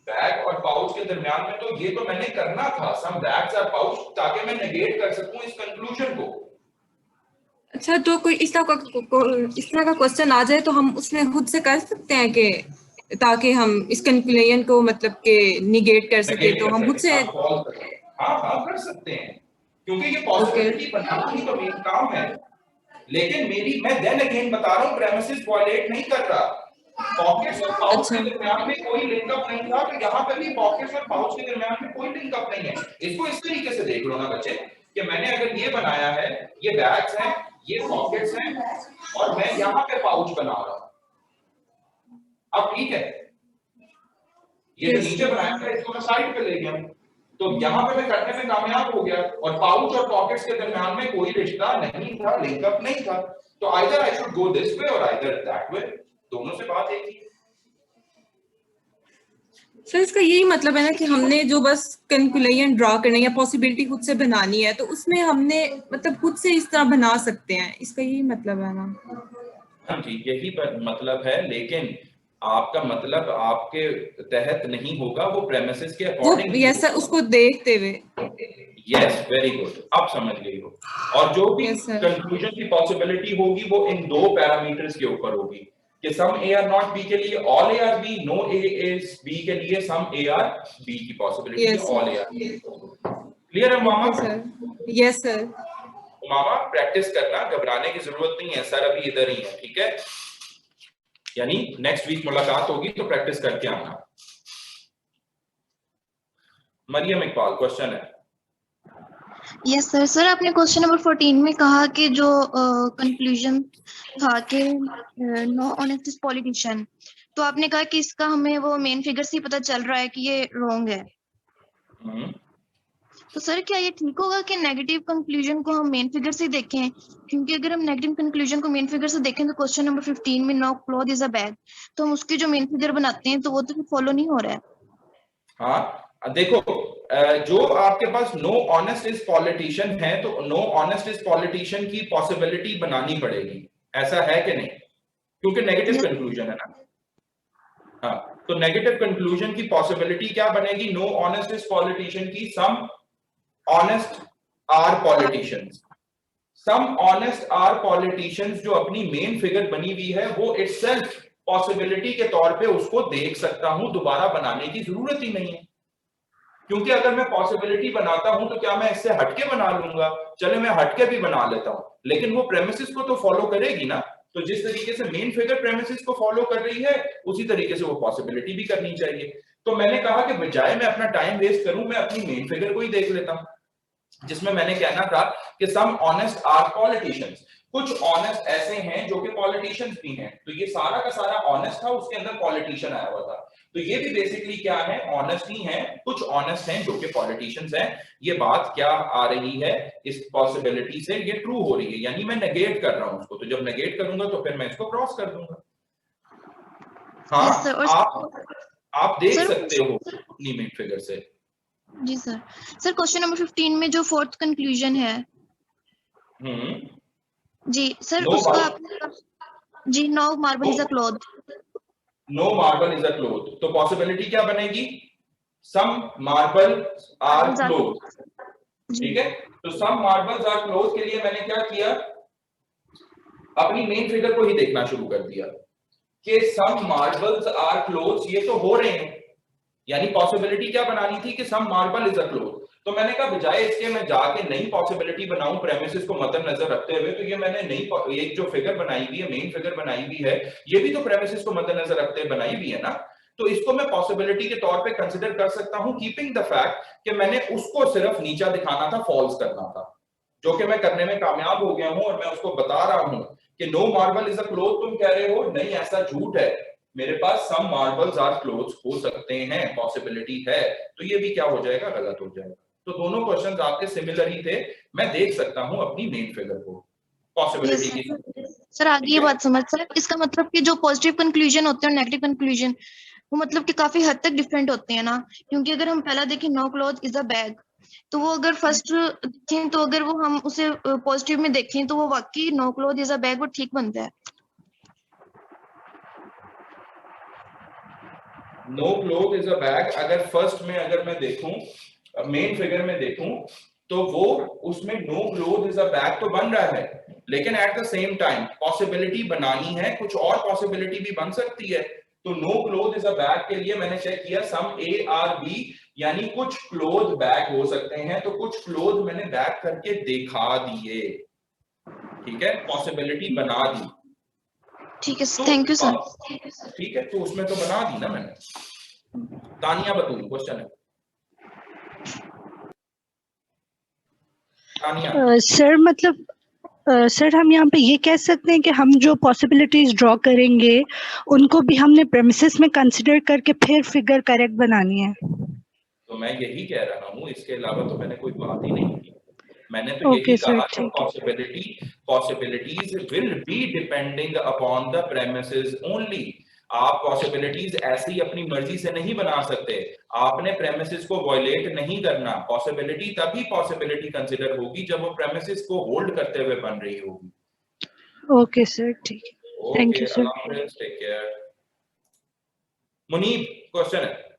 बैग और पाउच के दरमियान में तो ये तो मैंने करना था, सम बैग्स आर पाउच, ताकि मैं नेगेट कर सकूं इस कंक्लूजन को। अच्छा, तो कोई इस तरह का क्वेश्चन आ जाए तो हम उसमें खुद से कर सकते हैं कि ताकि हम इस कंक्लूजन को मतलब के निगेट कर सके, तो हम खुद से हाँ कर सकते हैं, क्योंकि ये पॉसिबिलिटी बनाना ही तो मेरा काम है। लेकिन मैं देन अगेन बता रहा हूँ, प्रेमिसेस वायलेट नहीं कर रहा। पॉकेट्स और पाउच के दरमियान में कोई लिंकअप नहीं था, तो यहाँ पर भी पॉकेट्स और पाउच के दरमियान में कोई लिंकअप नहीं है। इसको इस तरीके से देख लो ना बच्चे कि मैंने अगर ये बनाया है, ये बैग्स हैं, ये पॉकेट्स हैं और मैं यहाँ पे पाउच बना रहा हूँ। अब ठीक है, ये नीचे बनाया था, इसको मैं साइड पे ले गया, तो यहाँ पे मैं करने में कामयाब हो गया और पाउच और पॉकेट्स के दरमियान में कोई रिश्ता नहीं था, लिंकअप नहीं था। तो either I should go this way और आइदर दैट वे, दोनों से बात एक ही है। सर इसका यही मतलब है ना कि हमने जो बस कंक्लूजन ड्रा करना या पॉसिबिलिटी खुद से बनानी है, तो उसमें हमने मतलब खुद से इस तरह बना सकते हैं, इसका यही मतलब है ना? हाँ जी, यही मतलब है, लेकिन आपका मतलब आपके तहत नहीं होगा, वो प्रेमिसेस के अकॉर्डिंग। यस सर, उसको देखते हुए। यस, वेरी गुड, अब समझ गई हो। और जो भी कंक्लूजन की पॉसिबिलिटी होगी वो इन दो पैरामीटर्स के ऊपर होगी कि some A are not B के लिए all A are B, no A is B के लिए सम ए आर बी की possibility all A are B. Clear है मामा? Yes sir. मामा प्रैक्टिस करना, घबराने की जरूरत नहीं है, सर अभी इधर ही है, ठीक है? यानी नेक्स्ट वीक मुलाकात होगी तो प्रैक्टिस करके आना। मरियम इकबाल, क्वेश्चन है। Yes sir. सर आपने क्वेश्चन नंबर 14 में कहा कि जो कंक्लूजन था कि नो ऑनेस्ट पॉलिटिशियन, तो आपने कहा कि इसका हमें वो मेन फिगर से ही पता चल रहा है कि ये रॉन्ग है। तो सर क्या ये ठीक होगा कि नेगेटिव कंक्लूजन को हम मेन फिगर से देखें? क्योंकि अगर हम नेगेटिव कंक्लूजन को मेन फिगर से देखें तो क्वेश्चन नंबर 15 में no cloth is a bag, तो हम उसकी जो मेन फिगर बनाते हैं तो वो तो फॉलो नहीं हो रहा है। हाँ देखो, जो आपके पास नो ऑनेस्ट इज पॉलिटिशियन है तो नो ऑनेस्ट इज पॉलिटिशियन की पॉसिबिलिटी बनानी पड़ेगी, ऐसा है कि नहीं? क्योंकि नेगेटिव कंक्लूजन है ना। हाँ, तो नेगेटिव कंक्लूजन की पॉसिबिलिटी क्या बनेगी? नो ऑनेस्ट इज पॉलिटिशियन की some honest are politicians. Some honest are politicians जो अपनी मेन फिगर बनी हुई है वो इटसेल्फ पॉसिबिलिटी के तौर पे उसको देख सकता हूं, दोबारा बनाने की जरूरत ही नहीं है। क्योंकि अगर मैं पॉसिबिलिटी बनाता हूं तो क्या मैं इससे हटके बना लूंगा? चले मैं हटके भी बना लेता हूं, लेकिन वो प्रेमिसेस को तो फॉलो करेगी ना। तो जिस तरीके से मेन फिगर प्रेमिसेस को फॉलो कर रही है उसी तरीके से वो पॉसिबिलिटी भी करनी चाहिए। तो मैंने कहा कि बजाय मैं अपना टाइम वेस्ट करूं, मैं अपनी मेन फिगर को ही देख लेता हूं, जिसमें मैंने कहना था कि सम ऑनेस्ट आर पॉलिटिशियंस। कुछ ऑनेस्ट ऐसे हैं जो कि पॉलिटिशियंस भी हैं, तो ये सारा का सारा ऑनेस्ट था, उसके अंदर पॉलिटिशियन आया हुआ था। तो ये भी बेसिकली क्या है? ऑनेस्ट ही है। कुछ ऑनेस्ट हैं जो कि पॉलिटिशियंस हैं। ये बात क्या आ रही है इस पॉसिबिलिटी से? ये ट्रू हो रही है, यानी मैं नेगेट कर रहा हूं उसको। तो जब नेगेट करूंगा तो फिर मैं इसको क्रॉस कर दूंगा। हाँ, आप देख सकते हो अपनी मेन फिगर से। जी सर। सर क्वेश्चन नंबर 15 में जो फोर्थ कंक्लूजन है जी सर, उसका जी no marble is a cloth. No marble is a cloth, तो पॉसिबिलिटी क्या बनेगी? Some marble are cloth. ठीक है, तो सम मार्बल्स आर क्लॉथ के लिए मैंने क्या किया? अपनी मेन फिगर को ही देखना शुरू कर दिया कि सम मार्बल्स आर क्लॉथ्स, ये तो हो रहे हैं, यानी पॉसिबिलिटी क्या बनानी थी कि सम मार्बल इज अ क्लॉथ। तो मैंने कहा बजाय इसके मैं जाके नई पॉसिबिलिटी बनाऊं प्रेमिसेस को मद्देनजर रखते हुए, तो ये मैंने नई एक जो फिगर बनाई हुई है, मेन फिगर बनाई हुई है, ये भी तो प्रेमिसेस को मद्देनजर रखते हुए बनाई हुई है ना। तो इसको मैं पॉसिबिलिटी के तौर पे कंसिडर कर सकता हूं, कीपिंग द फैक्ट कि मैंने उसको सिर्फ नीचा दिखाना था, फॉल्स करना था, जो कि मैं करने में कामयाब हो गया हूं। और मैं उसको बता रहा हूं कि no marble is a cloth तुम कह रहे हो, नहीं ऐसा झूठ है, मेरे पास सम मार्बल्स आर क्लोथ्स हो सकते हैं, पॉसिबिलिटी है। तो ये भी क्या हो जाएगा? गलत हो जाएगा। तो दोनों क्वेश्चंस आपके सिमिलर ही थे, मैं देख सकता हूं अपनी मेन फिगर को पॉसिबिलिटी की। सर आगे ये बात समझ सर, इसका मतलब कि जो पॉजिटिव कंक्लूजन होते हैं और नेगेटिव कंक्लूजन वो मतलब कि काफी हद तक डिफरेंट होते हैं ना। क्योंकि अगर हम पहला देखें no cloth is a bag, तो वो अगर फर्स्ट देखें तो अगर वो हम उसे पॉजिटिव में देखें तो वो वाकई no cloth is a bag वो ठीक बनता है। No cloth is a bag अगर फर्स्ट में अगर मैं देखूं, मेन फिगर में देखूं, तो वो उसमें no cloth is a bag तो बन रहा है, लेकिन at the same time possibility बनानी है, कुछ और पॉसिबिलिटी भी बन सकती है। तो no cloth is a bag के लिए मैंने चेक किया सम ए आर बी, यानी कुछ क्लोथ बैग हो सकते हैं, तो कुछ क्लोथ मैंने बैग करके दिखा दिए। ठीक है, पॉसिबिलिटी बना दी। ठीक है, थैंक यू सर। ठीक है, तो उसमें तो बना दी ना मैंने। तानिया बतून क्वेश्चन है। तानिया सर मतलब सर हम यहाँ पे ये कह सकते हैं कि हम जो पॉसिबिलिटीज ड्रॉ करेंगे उनको भी हमने प्रेमिसेस में कंसिडर करके फिर फिगर करेक्ट बनानी है। तो मैं यही कह रहा हूँ, इसके अलावा तो मैंने कोई बात ही नहीं की। मैंने तो यही कहा कि possibilities will be depending upon the premises only. आप पॉसिबिलिटीज ऐसी अपनी मर्जी से नहीं बना सकते, आपने प्रेमिसेस को वायलेट नहीं करना। पॉसिबिलिटी तभी पॉसिबिलिटी कंसिडर होगी जब वो प्रेमिसेस को होल्ड करते हुए बन रही होगी। ओके सर, ठीक है, thank you sir. Take care. Muneeb question है।